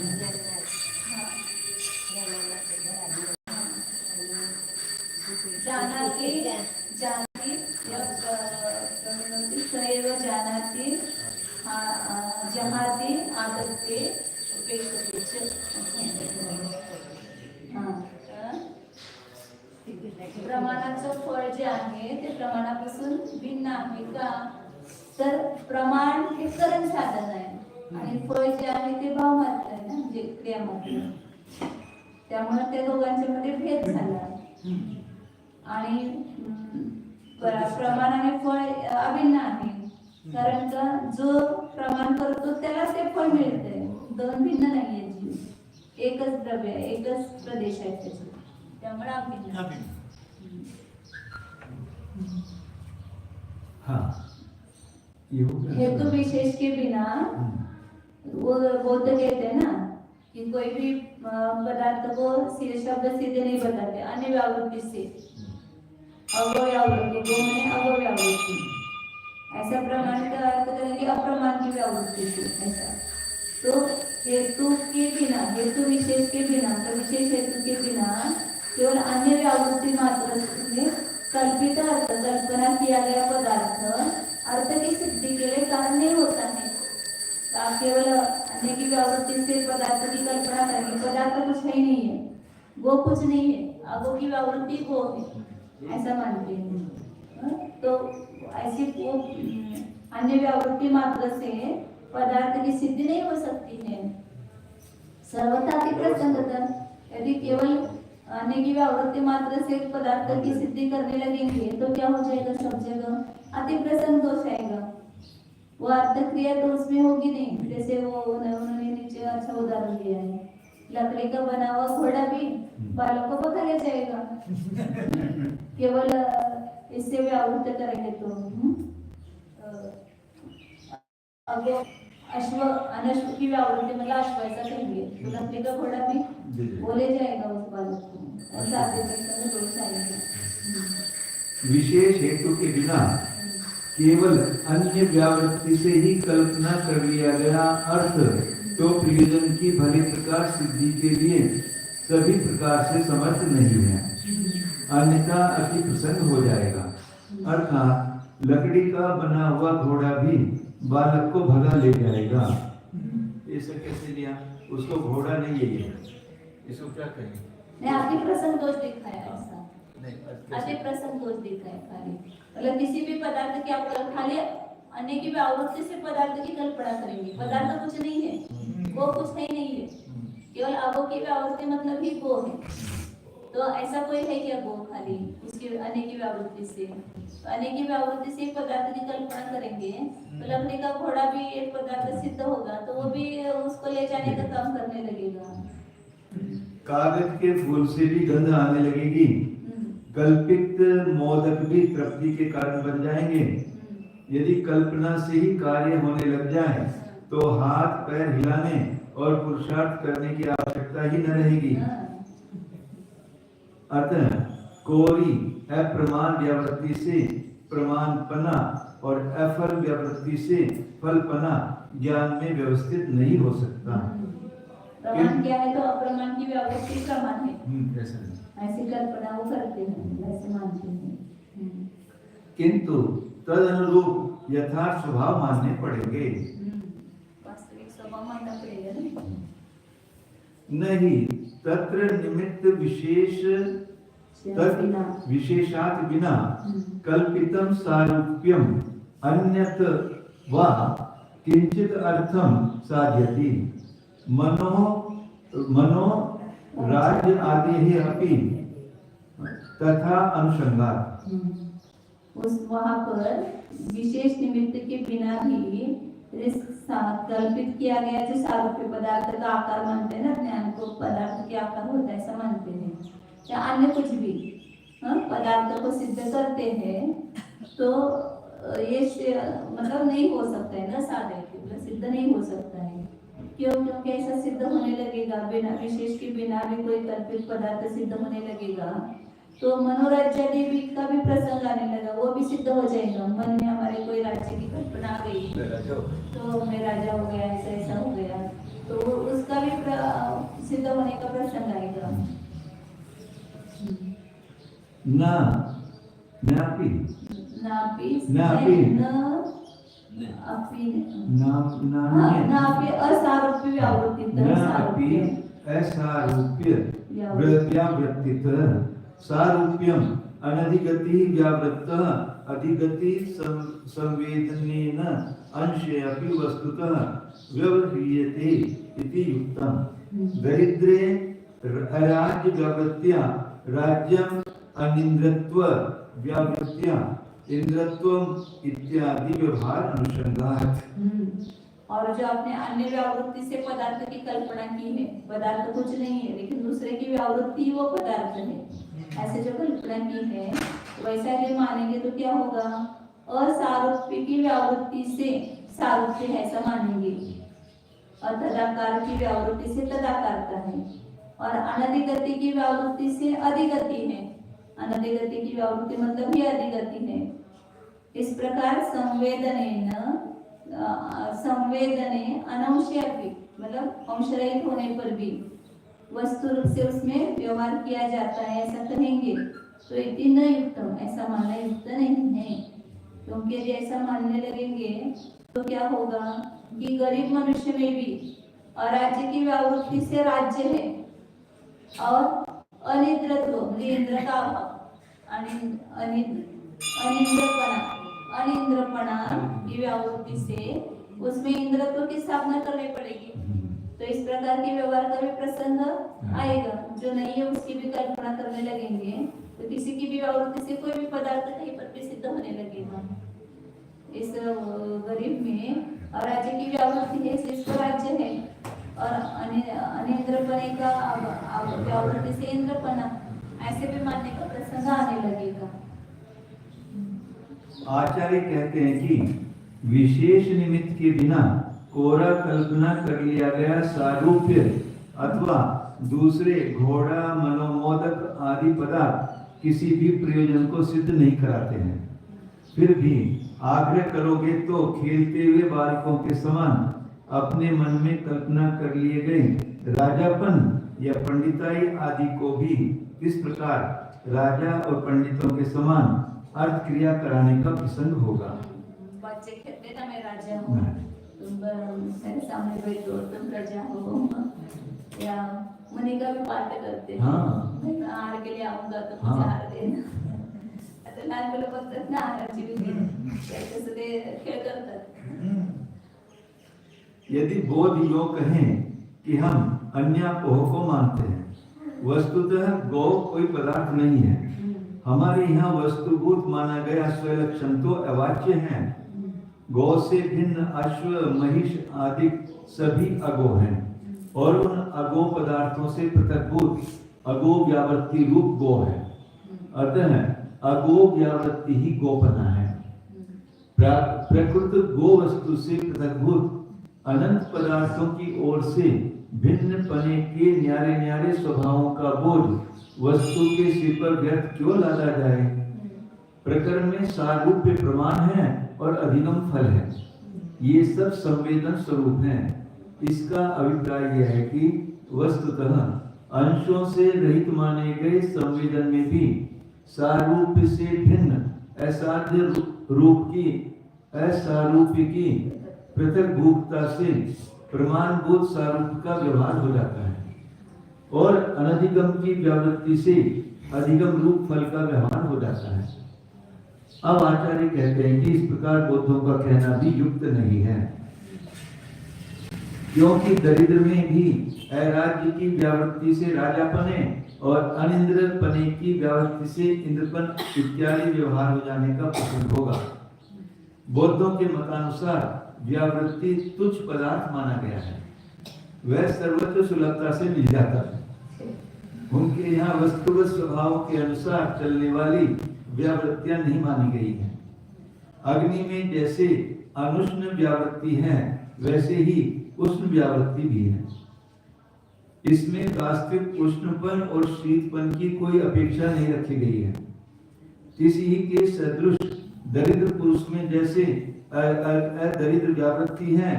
जानाति जानाति सैव जानाति जहाँ ती आदत्ते उपेक्षते प्रमाणाचं फळ जे आहे ते प्रमाणापासून भिन्न आहे का? तर प्रमाण हे करण साधन आहे आणि फळ जे आहे ते भाव मात्र आहे ना, म्हणजे क्रिया मात्र, त्यामुळे त्या दोघांच्या मध्ये भेद झाला आणि प्रमाण आणि फळ अभिन्न आहे, कारण का जो प्रमाण करतो त्याला ते फळ मिळते, दोन भिन्न नाहीये जीव, एकच द्रव्य आहे, एकच प्रदेश आहे त्याच्यात, त्यामुळे अभिन्न। हेतु विशेष के बिना वो बौद्ध कहते हैं ना कि कोई भी पदार्थ को शब्द सीधे नहीं बताते, अन्य व्यावृत्ति से, अव्यव्यावृत्ति, दो में अव्यव्यावृत्ति, ऐसा प्रमाण का अर्थ करेंगे अप्रमाण की व्यावृत्ति से, ऐसा। तो हेतु के बिना, हेतु विशेष के बिना, तो विशेष हेतु के बिना केवल अन्य व्यावृत्ति मात्र में कल्पित अर्थ, कल्पना किया गया पदार्थ अर्थ की सिद्धि के लिए कारण नहीं होता है। तो आप केवल अन्य की व्यावृत्ति से पदार्थ की कल्पना करेंगे, पदार्थ कुछ है ही नहीं है, वो कुछ नहीं है, अगो की व्यावृत्ति वो है, ऐसा मानते हैं। तो ऐसी वो अन्य व्यावृत्ति मात्र से पदार्थ की सिद्धि नहीं हो सकती है। सर्वथा की प्रसंगता, यदि केवल अन्य की व्यावृत्ति मात्र से पदार्थ की सिद्धि करने लगेंगे तो क्या हो जाएगा, सब जगह अति प्रसंग दोष आएगा, वो अर्थ क्रिया तो उसमें होगी नहीं। जैसे वो उन्होंने नीचे अच्छा उदाहरण दिया है, लकड़ी का बना हुआ घोड़ा भी बालों को पकड़ ले जाएगा केवल इससे व्यावृत्त करेंगे तो। अब अश्व अनश्व की व्यावृत्ति मतलब अश्व ऐसा कहेंगे तो लकड़ी का घोड़ा भी वो ले जाएगा उस बालक को, ऐसा आगे प्रसंग दोष आएगा। विशेष हेतु के बिना केवल अन्य व्यावृत्ति से ही कल्पना कर लिया गया अर्थ तो प्रयोजन की भली प्रकार सिद्धि के लिए सभी प्रकार से समर्थ नहीं है, अन्यथा अति प्रसन्न हो जाएगा। अर्थात लकड़ी का बना हुआ घोड़ा भी बालक को भगा ले जाएगा। ऐसा कैसे लिया, उसको घोड़ा नहीं है ये, इसको क्या कहेंगे? नहीं, अति प्रसंग दोष दिखाया ऐसा, नहीं, अति प्रसंग दोष दिखाया खाली, मतलब किसी भी पदार्थ की आप खाली अन्य की व्यावृत्ति से पदार्थ की कल्पना करेंगे, पदार्थ कुछ नहीं है, वो कुछ है नहीं है, केवल अगो की व्यावृत्ति मतलब ही वो है। तो ऐसा कोई है क्या वो खाली उसकी अन्य की व्यावृत्ति से, तो अन्य की व्यावृत्ति से पदार्थ की कल्पना करेंगे तो लकड़ी का घोड़ा भी एक पदार्थ सिद्ध होगा, तो वो भी उसको ले जाने का काम करने लगेगा। कागज के फूल से भी गंध आने लगेगी, कल्पित मोदक भी तृप्ति के कारण बन जाएंगे। यदि कल्पना से ही कार्य होने लग जाए तो हाथ पैर हिलाने और पुरुषार्थ करने की आवश्यकता ही न रहेगी। अतः कोरी अप्रमाण व्यावृत्ति से प्रमाणपना और अफल व्यावृत्ति से फलपना ज्ञान में व्यवस्थित नहीं हो सकता। प्रमाण क्या है, तो अप्रमाण की व्यावृत्ति प्रमाण है, ऐसा ऐसी कल्पना वो करते हैं, ऐसे मानते हैं। किंतु तद अनुरूप यथार्थ स्वभाव मानने पड़ेंगे। वास्तविक स्वभाव मानना पड़ेगा नहीं, तत्र निमित्त विशेष विशेषात बिना कल्पितम सारूप्यम अन्यत वा किंचित अर्थम साध्यति। मनो राज्य आदि ही अपि तथा अनुसंगात। उस वहाँ पर विशेष निमित्त के बिना भी कल्पित किया गया जो सारूप्य पदार्थ का आकार मानते हैं ना, ज्ञान को पदार्थ के आकार होता है ऐसा मानते हैं, या अन्य कुछ भी पदार्थ को सिद्ध करते हैं तो ये मतलब नहीं हो सकता है ना, साधे सिद्ध नहीं हो सकता है। क्यों? क्योंकि ऐसा सिद्ध होने लगेगा बिना विशेष के बिना भी कोई कल्पित पदार्थ सिद्ध होने लगेगा तो मनोराज्य देवी का भी प्रसंग आने लगा, वो भी सिद्ध हो जाएगा। मन में हमारे कोई राज्य की कल्पना आ गई तो मैं राजा हो गया, ऐसा ऐसा हो गया, तो उसका भी सिद्ध होने का प्रसंग आएगा। ना नापी नापी नापी नापी असारूप्य व्यावृत्ति नापी असारूप्य व्यावृत्ति सारूप्यम अनधिगति व्यावृत्तः अधिगति संवेदनेन अंशे अपि वस्तुतः व्यवह्रियते इति युक्तम्। दरिद्रे राज्य व्यावृत्त्या राज्यम अनिंद्रत्व व्यावृत्त्या इंद्रत्वम इत्यादि व्यवहार अनुसंगात। और जो आपने अन्य व्यावृत्ति से पदार्थ की कल्पना की है, पदार्थ कुछ नहीं है लेकिन दूसरे की व्यावृत्ति वो पदार्थ है, ऐसे जो कल्पना की है वैसा यदि मानेंगे तो क्या होगा, असारूप्य की व्यावृत्ति से सारूप्य है ऐसा मानेंगे, और तदाकार की व्यावृत्ति से तदाकारता है, और अनधिगति की व्यावृत्ति से अधिगति है, अनधिगति की व्यावृत्ति मतलब ही अधिगति है। इस प्रकार संवेदने अनंशयपि मतलब अंशरहित होने पर भी वस्तु रूप से उसमें व्यवहार किया जाता है ऐसा कहेंगे तो इति न युक्तम, ऐसा मानना युक्त नहीं है। क्योंकि यदि ऐसा मानने लगेंगे तो क्या होगा, कि गरीब मनुष्य में भी अराज्य की व्यावृत्ति से राज्य है और अनिद्रत्व म्हणजे इंद्र का अभाव आणि अनिंद्रपना की व्यावृत्ति से उसमें इंद्रत्व की स्थापना करनी पड़ेगी। तो इस प्रकार के व्यवहार का भी प्रसंग आएगा। जो नहीं है उसकी भी कल्पना करने लगेंगे तो किसी की भी व्यावृत्ति से कोई भी पदार्थ कहीं पर भी सिद्ध होने लगेगा। इस गरीब में राज्य की व्यावृत्ति है, इसको राज्य है और अनिंद्रपने का व्यावृत्ति से इंद्रपना, ऐसे भी मानने का प्रसंग आने लगेगा। आचार्य कहते हैं कि विशेष निमित्त के बिना कोरा कल्पना कर लिया गया सारूप्य अथवा दूसरे घोड़ा मनोमोदक आदि पदार्थ किसी भी प्रयोजन को सिद्ध नहीं कराते हैं। फिर भी आग्रह करोगे तो खेलते हुए बालकों के समान अपने मन में कल्पना कर लिए गए राजापन या पंडिताई आदि को भी इस प्रकार राजा और पंडितों के समान अर्थ क्रिया कराने का प्रसंग होगा। बच्चे कहते ना मैं राजा हूँ, तुम मेरे सामने बैठो, तुम राजा हो, या मुनि का भी पाठ करते हैं। हाँ। मैं हार के लिए आऊंगा तो मुझे हार देना। आता लहान मुलं बघतात ना हाराची भीती, तसं ते खेळ करतात। यदि बोध यो कहें कि हम अन्यापोह को मानते हैं, वस्तुतः गौ कोई पदार्थ नहीं है। हमारे यहाँ वस्तुभूत माना गया स्वलक्षण तो अवाच्य है। गौ से भिन्न अश्व महिष आदि सभी अगो हैं और उन अगो पदार्थों से पृथकभूत अगो व्यावृत्ति रूप गो है। अतः अगो व्यावृत्ति ही गोपना है। प्रकृत गो वस्तु से पृथकभूत अनंत पदार्थों की ओर से भिन्न पने के न्यारे न्यारे स्वभावों का बोध वस्तु के सिर पर व्यर्थ क्यों लादा जाए। प्रकरण में सारूप्य प्रमाण है और अधिगम फल है, ये सब संवेदन स्वरूप हैं। इसका अभिप्राय यह है कि वस्तुतः अंशों से रहित माने गए संवेदन में भी सारूप्य से भिन्न असाध्य रूप की असारूप्य की पृथक भूतता से प्रमाणभूत सारूप का व्यवहार हो जाता है और अनधिगम की व्यावृत्ति से अधिगम रूप फल का व्यवहार हो जाता है। अब आचार्य कहते हैं कि इस प्रकार बौद्धों का कहना भी युक्त नहीं है, क्योंकि दरिद्र में भी अराज्य की व्यावृत्ति से राजापने और अनिंद्रपने की व्यावृत्ति से इंद्रपन इत्यादि व्यवहार हो जाने का प्रसंग होगा। बौद्धों के मतानुसार व्यावृत्ति तुच्छ पदार्थ माना गया है, वह सर्वत्र सुलभता से मिल जाता है। उनके यहाँ वस्तुगत स्वभाव के अनुसार चलने वाली व्यावृत्तियां नहीं मानी गई हैं। अग्नि में जैसे अनुष्ण व्यावृत्ति है, वैसे ही उष्ण व्यावृत्ति भी है। इसमें वास्तविक उष्णपन और शीतपन की कोई अपेक्षा नहीं रखी गई है। इसी ही के सदृश दरिद्र पुरुष में जैसे दरिद्र व्यावृत्ति है,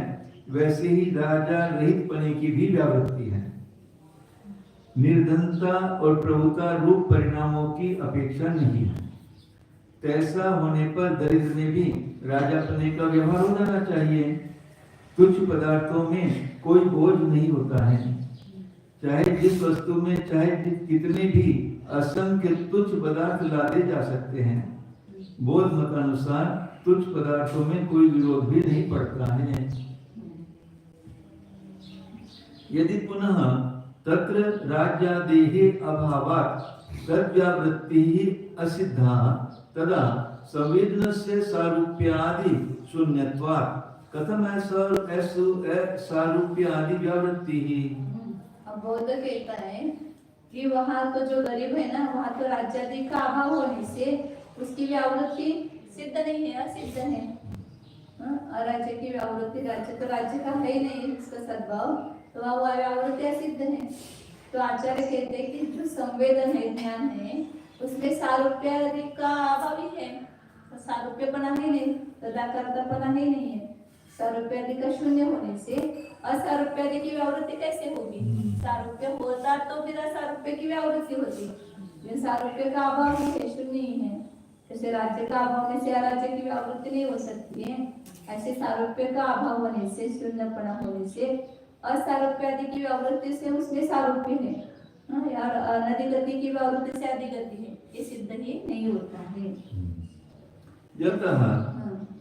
वैसे ही राजा रहित पने की भी व्यावृत्ति है। निर्धनता और प्रभुता रूप परिणामों की अपेक्षा नहीं है। तैसा होने पर दरिद्र में भी राजापने का व्यवहार हो जाना चाहिए। तुच्छ पदार्थों में कोई बोझ नहीं होता है। चाहे जिस वस्तु में चाहे कितने भी असंख्य तुच्छ पदार्थ लादे जा सकते हैं। बौद्ध मतानुसार तुच्छ पदार्थों में कोई विरोध भी नहीं पड़ता है। यदि पुनः तत्र राज्यादेहे अभावात् तद्व्यावृत्तिः असिद्धा तदा संवेदनस्य सारूप्यादि शून्यत्वात् कथम सारूप्यादि व्यावृत्तिः। अब बौद्ध कहता है कि वहाँ तो जो गरीब है ना, वहाँ तो राज्यादि का अभाव होने से उसकी व्यावृत्ति सिद्ध नहीं है, असिद्ध है। राज्य की व्यावृत्ति, राज्य तो राज्य का है ही नहीं उसका सद्भाव, तो वह व्यावृत्ति असिद्ध है। तो आचार्य कहते हैं कि जो संवेदन है, ज्ञान है, उसमें सारूप्यादि का अभाव ही है। तो सारूप्यपना ही नहीं, तदाकारतापना ही नहीं है। सारूप्यादि का शून्य होने से असारूप्यादि की व्यावृत्ति कैसे होगी। सारूप्य होता तो फिर असारूप्य की व्यावृत्ति होती। सारूप्य का अभाव ही है, शून्य ही है, जैसे राज्य का अभाव होने से अराज्य की व्यावृत्ति नहीं हो सकती है, ऐसे सारूप्य का अभाव होने से, शून्यपना होने से, असारूप्य आदि की व्यावृत्ति से उसमें सारूप्य है, और अनधिगति की व्यावृत्ति से अधिगति है, ये सिद्ध ही नहीं होता है। यतः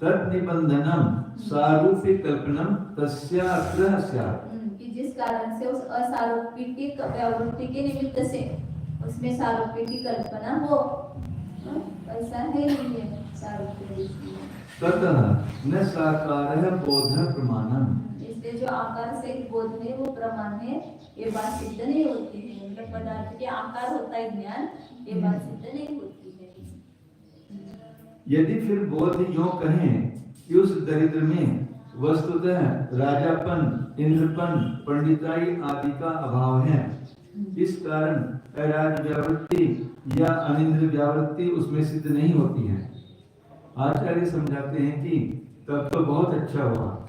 तद निबंधनम सारूप्य कल्पनम तस्याग्रह स्यात्। कि जिस कारण से उस असारूप्य की व्यावृत्ति के निमित्त से उसमें सारूप्य की कल्पना हो, ऐसा है नहीं है सारूप्य। ततः न साकारः बोधः प्रमाणम। इसलिए जो आकार से बोध है वो प्रमाण है, ये बात सिद्ध नहीं होती है। मतलब पदार्थ के आकार होता है ज्ञान, ये बात सिद्ध नहीं होती है। यदि फिर बोध यूं कहें कि उस दरिद्र में वस्तुतः राजापन, इंद्रपन, पंडिताई आदि का अभाव है, इस कारण अराज व्यावृत्ति या अनिंद्र व्यावृत्ति उसमें सिद्ध नहीं होती है। आचार्य समझाते हैं कि तब तो बहुत अच्छा हुआ,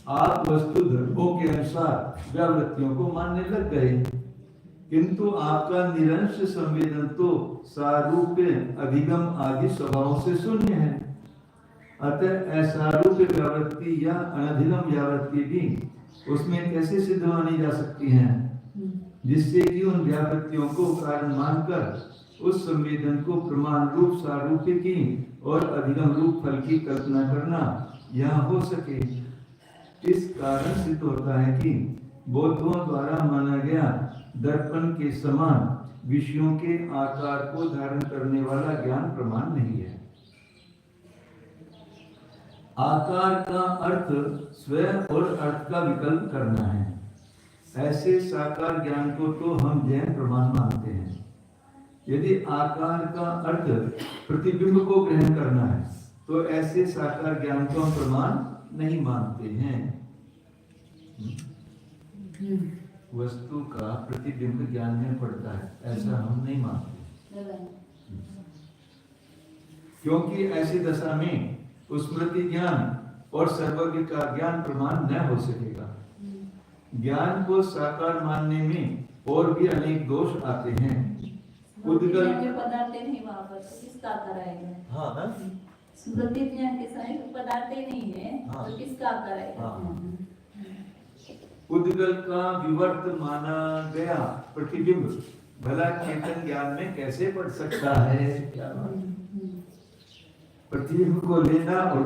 आप वस्तु धर्मों के अनुसार व्यावृत्तियों को मानने लग गए, किंतु आपका निरंश संवेदन तो सारूप्य, अधिगम आदि स्वभाव से शून्य है। अतः असारूप्य व्यावृत्ति या अनधिगम व्यावृत्ति भी उसमें कैसे सिद्ध मानी जा सकती हैं, जिससे कि उन व्यावृत्तियों को कारण मानकर उस संवेदन को प्रमाण रूप सारूप्य की और अधिगम रूप फल की कल्पना करना यहाँ हो सके। इस कारण सिद्ध होता है कि बौद्धों द्वारा माना गया दर्पण के समान विषयों के आकार को धारण करने वाला ज्ञान प्रमाण नहीं है। आकार का अर्थ स्वयं और अर्थ का विकल्प करना है। ऐसे साकार ज्ञान को तो हम जैन प्रमाण मानते हैं। यदि आकार का अर्थ प्रतिबिंब को ग्रहण करना है तो ऐसे साकार ज्ञान को हम प्रमाण नहीं मानते हैं। वस्तु का प्रतिबिंब ज्ञान में पड़ता है, ऐसा हम नहीं मानते, क्योंकि ऐसी दशा में स्मृति ज्ञान और सर्वज्ञ का ज्ञान प्रमाण न हो सकेगा। ज्ञान को साकार मानने में और भी अनेक दोष आते हैं। उद्गल पदार्थ नहीं वहाँ पर, तो किसका आकार आएगा? हाँ ना, स्मृति ज्ञान के समय पदार्थ ही नहीं है, हाँ। तो किसका आकार आएगा? उद्गल का विवर्त माना गया प्रतिबिंब भला चेतन ज्ञान में कैसे पड़ सकता है? प्रतिबिंब को लेना और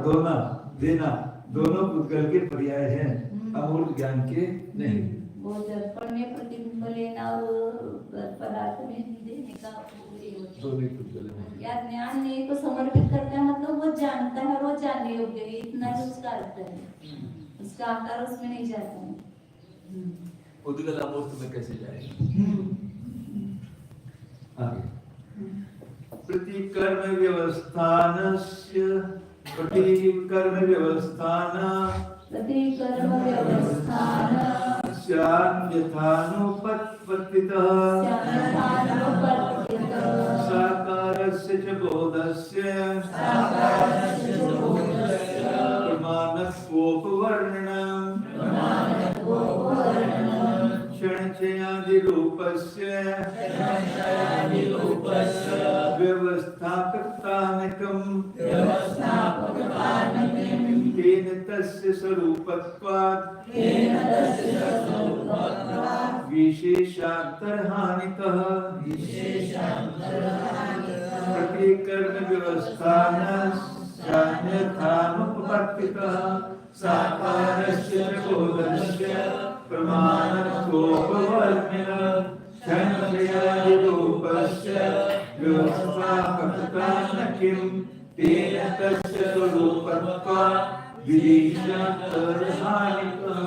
देना दोनों उद्गल के पर्याय हैं, अमूर्त ज्ञान के नहीं। वो दर्पण में प्रतिबिंब लेना और पदार्थ में देने का या ज्ञान ने को समर्पित करता है, मतलब वो जानता है और वो जानने योग्य है, इतना ही उसका अर्थ है। उसका आकार उसमें नहीं जाता है। उद्गल अमूर्त में कैसे जाएगा? आगे प्रतिकर्म व्यवस्थानस्य प्रतिकर्म व्यवस्थान स्यान्यथानुपत्पत्तितः साकारस्य च बोधस्य प्रमाणत्वोपवर्णनम् क्षणचयादिरूपस्य व्यवस्थापकतानकम् तेन तस्य स्वरूपत्वात् विशेषान्तरहानितः प्रतिकर्म व्यवस्थानस्यान्यथानुपपत्तितः साकारस्य बोधस्य प्रमाणत्वोपवर्णनम् क्षणचयादिरूपस्य व्यवस्थापकतानकम् तेन तस्य स्वरूपत्वात् विशेषान्तरहानितः।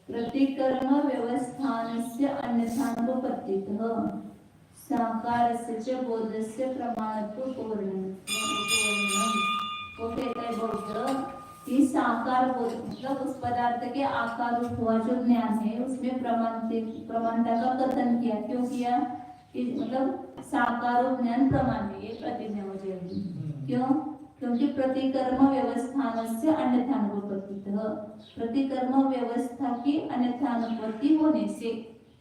प्रतिकर्म व्यवस्थानस्य अन्यथानुपपत्तितः साकारस्य च बोधस्य प्रमाणत्वोपवर्णनम्। वो कहता है बौद्ध कि साकार बोध मतलब उस पदार्थ के आकार रूप हुआ जो ज्ञान है उसमें प्रमाणता का कथन किया। क्यों किया? कि मतलब साकार रूप ज्ञान प्रमाण है, ये प्रतिज्ञा हो जाएगी। क्यों? क्योंकि प्रतिकर्म व्यवस्थानस्य अन्यथानुपत्तितः प्रतिकर्म व्यवस्था की अन्यथानुपत्ति होने से,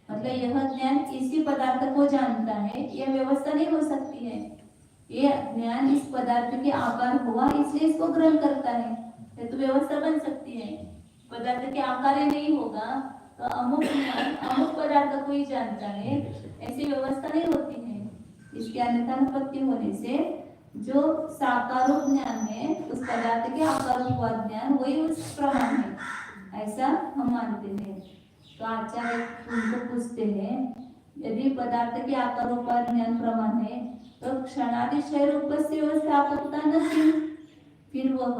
मतलब यह ज्ञान इसी पदार्थ को जानता है, यह व्यवस्था नहीं हो सकती है। ये ज्ञान इस पदार्थ के आकार हुआ इसलिए इसको ग्रहण करता है। ये तो व्यवस्था बन सकती है। पदार्थ के आकार ही नहीं होगा तो अमुक ज्ञान अमुक पदार्थ को ही जानता है, ऐसी व्यवस्था नहीं होती है। इसके अन्यथा अनुपत्ति होने से जो साकार रूप ज्ञान है उस पदार्थ के आकार हुआ ज्ञान वही उस प्रमाण है, ऐसा हम मानते हैं। तो आचार्य उनको पूछते हैं यदि पदार्थ के आकार रूप ज्ञान प्रमाण है तो क्षणातिशय रूप से व्यवस्थापकता नहीं, फिर वह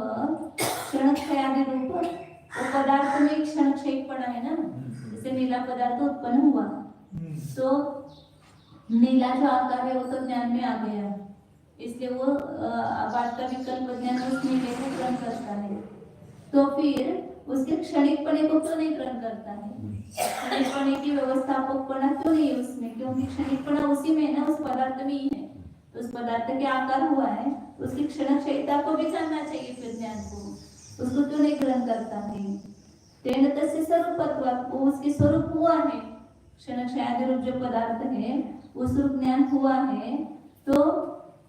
क्षण क्षयादि रूप वो पदार्थ में क्षण क्षय पड़ा है ना, जैसे नीला पदार्थ उत्पन्न हुआ तो नीला जो आकार है वो तो ज्ञान में आ गया, इसलिए वो बात का विकल्प ज्ञान उस नीले को ग्रहण करता है। तो फिर उसके क्षणिकपणे को क्यों नहीं ग्रहण करता है? क्षणिकपणे की व्यवस्थापकपणा क्यों नहीं है उसमें? क्योंकि क्षणिकपणा उसी में है ना, उस पदार्थ में ही है। तो उस पदार्थ के आकार हुआ है उसकी क्षण क्षयता को भी जानना चाहिए, फिर ज्ञान को उसको क्यों नहीं ग्रहण करता है? तेन तस्य स्वरूपत्वात्, वो उसके स्वरूप हुआ है, क्षण क्षयादि रूप जो पदार्थ है उस रूप ज्ञान हुआ है, तो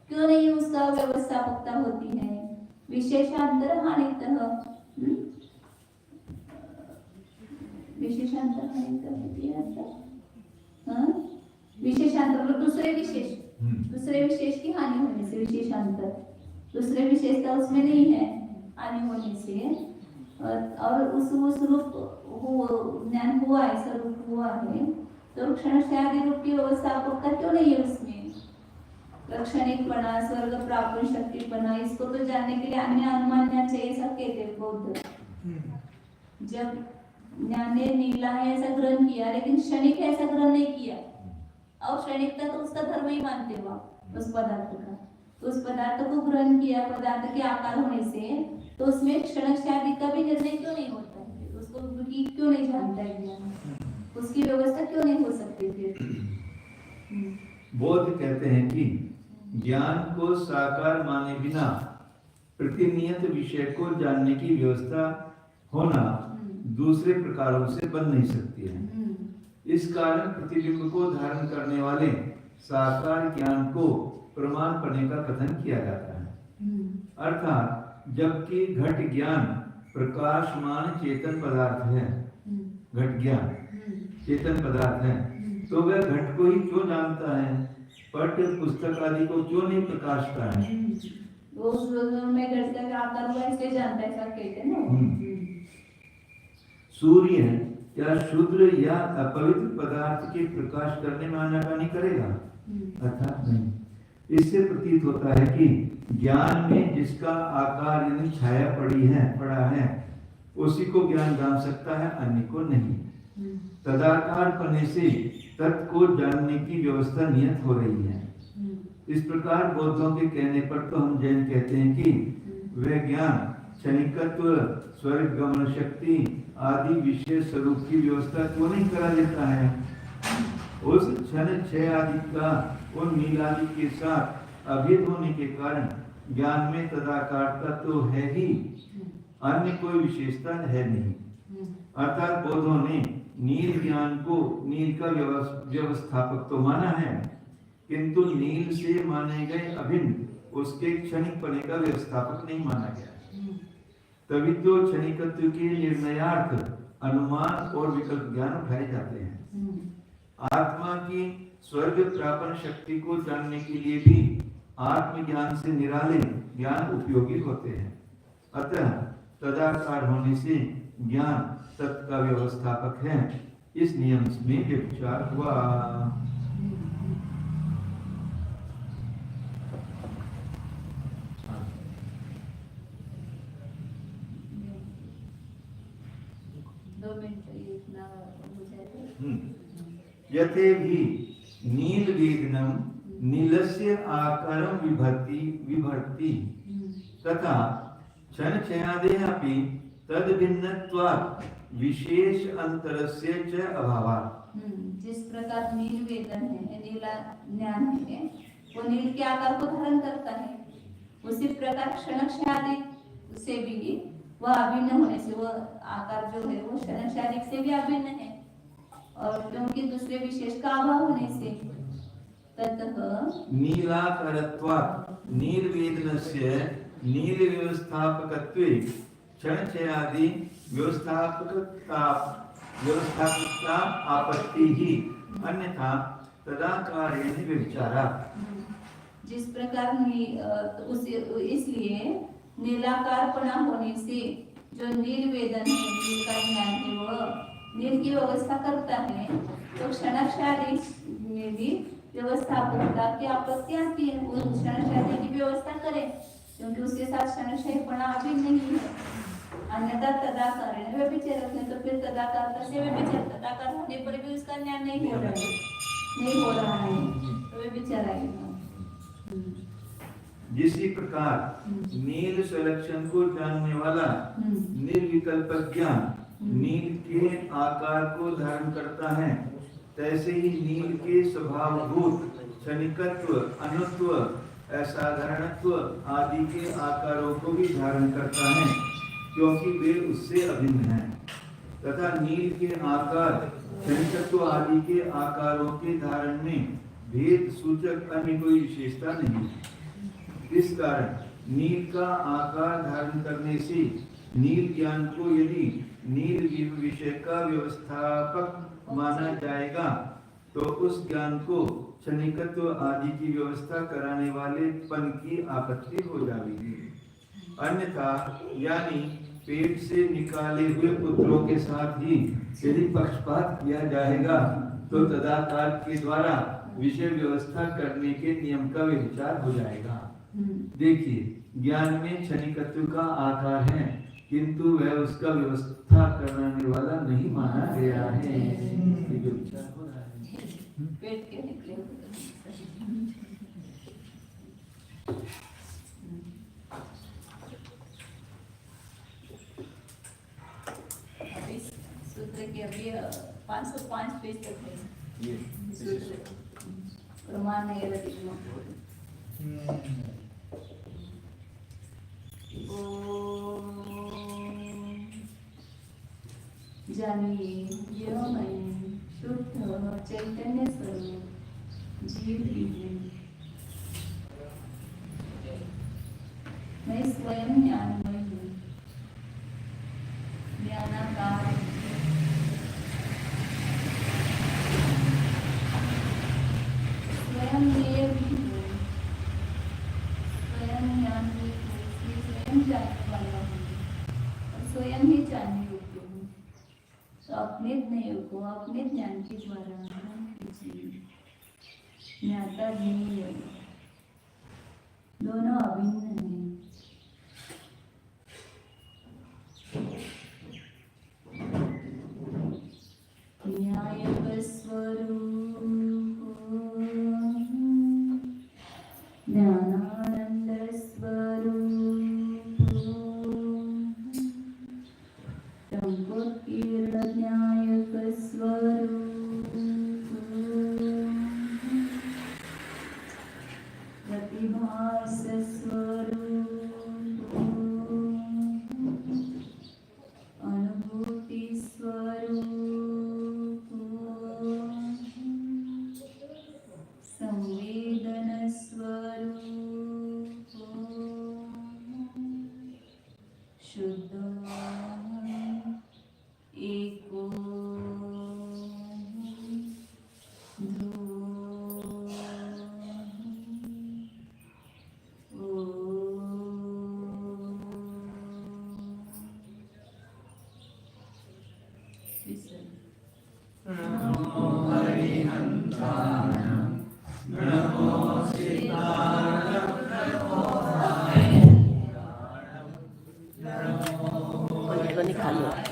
क्यों नहीं उसका व्यवस्थापकता होती है? विशेषांतर हानितः, विशेषांतर हानितः होती है आता, हाँ विशेषांतर मतलब दूसरे विशेष की हानि होने से, विशेषांतर दूसरे विशेषता उसमें नहीं है हानि होने से, और उस रूप ज्ञान हुआ है, स्वरूप हुआ है, तो क्षण क्षयादि रूप की व्यवस्थापकता क्यों नहीं है उसमें? क्षणिकपणा, स्वर्ग प्राप्त शक्तिपणा, इसको तो जानने के लिए अन्य अनुमान ज्ञान चाहिए, सब कहते हैं बौद्ध। जब ज्ञान ने नीला है ऐसा ग्रहण किया लेकिन क्षणिक है ऐसा ग्रहण नहीं किया, और क्षणिकता तो उसका धर्म ही मानते हो उस पदार्थ का, तो उस पदार्थ को ग्रहण किया पदार्थ के आकार होने से, तो उसमें क्षण क्षयादि का भी निर्णय क्यों नहीं होता है? उसको क्यों नहीं जानता है ज्ञान? उसकी व्यवस्था क्यों नहीं हो सकती फिर? बौद्ध कहते हैं कि ज्ञान को साकार माने बिना प्रतिनियत विषय को जानने की व्यवस्था होना दूसरे प्रकारों से बन नहीं सकती है। इस कारण प्रतिबिंब को धारण करने वाले साकार ज्ञान को प्रमाण करने का कथन किया जाता है। अर्थात जबकि घट ज्ञान प्रकाशमान चेतन पदार्थ है, घट ज्ञान चेतन पदार्थ है, तो वह घट को ही क्यों जानता है? पट पुस्तक आदि को क्यों नहीं प्रकाशता है? वो में घट का आकार हुआ इसलिए जानता है, सब कहते हैं ना। सूर्य या शूद्र या अपवित्र पदार्थ के प्रकाश करने में आनाकानी करेगा? अर्थात नहीं। इससे प्रतीत होता है कि ज्ञान में जिसका आकार यानी छाया पड़ा है उसी को ज्ञान जान सकता है, अन्य को नहीं। तदाकार पने से तत्व को जानने की व्यवस्था नियत हो रही है। इस प्रकार बौद्धों के कहने पर तो हम जैन कहते हैं कि वह ज्ञान क्षणिकत्व, स्वर्ग गमन शक्ति आदि विशेष स्वरूप की व्यवस्था क्यों नहीं करा देता है? उस क्षण क्षय आदि का उन नील आदि के साथ अभेद होने के कारण ज्ञान में तदाकारता तो है ही, अन्य कोई विशेषता है नहीं। अर्थात बौद्धों ने नील ज्ञान को नील का व्यवस्थापक तो माना है, किंतु नील से माने गए अभिन्न उसके क्षणिकपने का व्यवस्थापक नहीं माना गया। तभी तो क्षणिकत्व के निर्णयार्थ अनुमान और विकल्प ज्ञान उठाए जाते हैं। आत्मा की स्वर्ग प्रापन शक्ति को जानने के लिए भी आत्मज्ञान से निराले ज्ञान उपयोगी होते हैं। अतः तदाकार होने से ज्ञान तत्व का व्यवस्थापक है, इस नियम में विचार हुआ। यथे भी नील वेदनम नीलस्य आकारं विभर्ति तथा क्षण क्षयादेऽपि तद भिन्नत्वात् विशेष अंतरस्य च अभावात्। जिस प्रकार नील वेदन है, नीला ज्ञान है, वो नील के आकार को धारण करता है, उसी प्रकार क्षण क्षयादि से भी वह अभिन्न होने से, वह आकार जो है वो क्षण क्षयादि से भी अभिन्न है, और क्योंकि दूसरे विशेष का अभाव होने से ततः नीलाकारत्वात् निर्वेदनस्य नीलव्यवस्थापकत्वे क्षणचयादि व्यवस्थापकता आपत्तिः अन्यथा तदाकारेण व्यभिचारात्। जिस प्रकार इसलिए नीलाकारपना होने से जो निर्वेदन है, नील का ज्ञान है, वह नील की व्यवस्था करता है, तो क्षणशादी में भी व्यवस्थापकता की आपत्ति आती है। वो क्षणशादी की व्यवस्था करे क्योंकि उसके साथ क्षणशयपना अभी नहीं है। अन्यथा तदाकार है व्यभिचार रखने, तो फिर तदाकार से व्यभिचार, तदाकार होने पर भी उसका ज्ञान नहीं हो रहा है तो व्यभिचार आएगा। जिसी प्रकार नील सलक्षण को जानने वाला निर्विकल्प ज्ञान नील के आकार को धारण करता है, तैसे ही नील के स्वभावभूत क्षणिकत्व, अनुत्व, असाधारणत्व आदि के आकारों को भी धारण करता है, क्योंकि वे उससे अभिन्न हैं। तथा नील के आकार क्षणिकत्व आदि के आकारों के धारण में भेद सूचक अन्य कोई विशेषता नहीं है। इस कारण नील का आकार धारण करने से नील ज्ञान को यदि नील विषय का व्यवस्थापक माना जाएगा, तो उस ज्ञान को क्षणिकत्व आदि की व्यवस्था कराने वाले पन की आपत्ति हो जाएगी। अन्यथा यानी पेट से निकाले हुए पुत्रों के साथ ही यदि पक्षपात किया जाएगा, तो तदाकार के द्वारा विषय व्यवस्था करने के नियम का विचार हो जाएगा। देखिए, ज्ञान में क्षणिकत्व का आकार है, किंतु वह उसका व्यवस्था करने वाला नहीं माना गया है। ये विचार हो रहा है। पेट के निकले अभी सूत्र के अभी 505 पेज तक है सूत्र प्रमाण है। जानिए यह मैं शुद्ध चैतन्य स्वरूप जीव ही हूँ। मैं स्वयं ज्ञानमय हूँ, ज्ञानाकार स्वयं ज्ञेय भी हूँ, स्वयं ज्ञान भी हूँ, स्वयं जानने वाला हूँ और स्वयं ही जानने योग्य हूँ। तो अपने ज्ञेय को अपने ज्ञान के द्वारा ज्ञाता ज्ञेय दोनों अभिन्न हैं। न्यायक स्वरूप ज्ञानानंद स्वरूप संकोत्कीर्ण न्यायक स्वरूप प्रतिभास स्वरूप अनुभूति स्वरूप संवेदन स्वरूप शुद्ध एको निकालिए।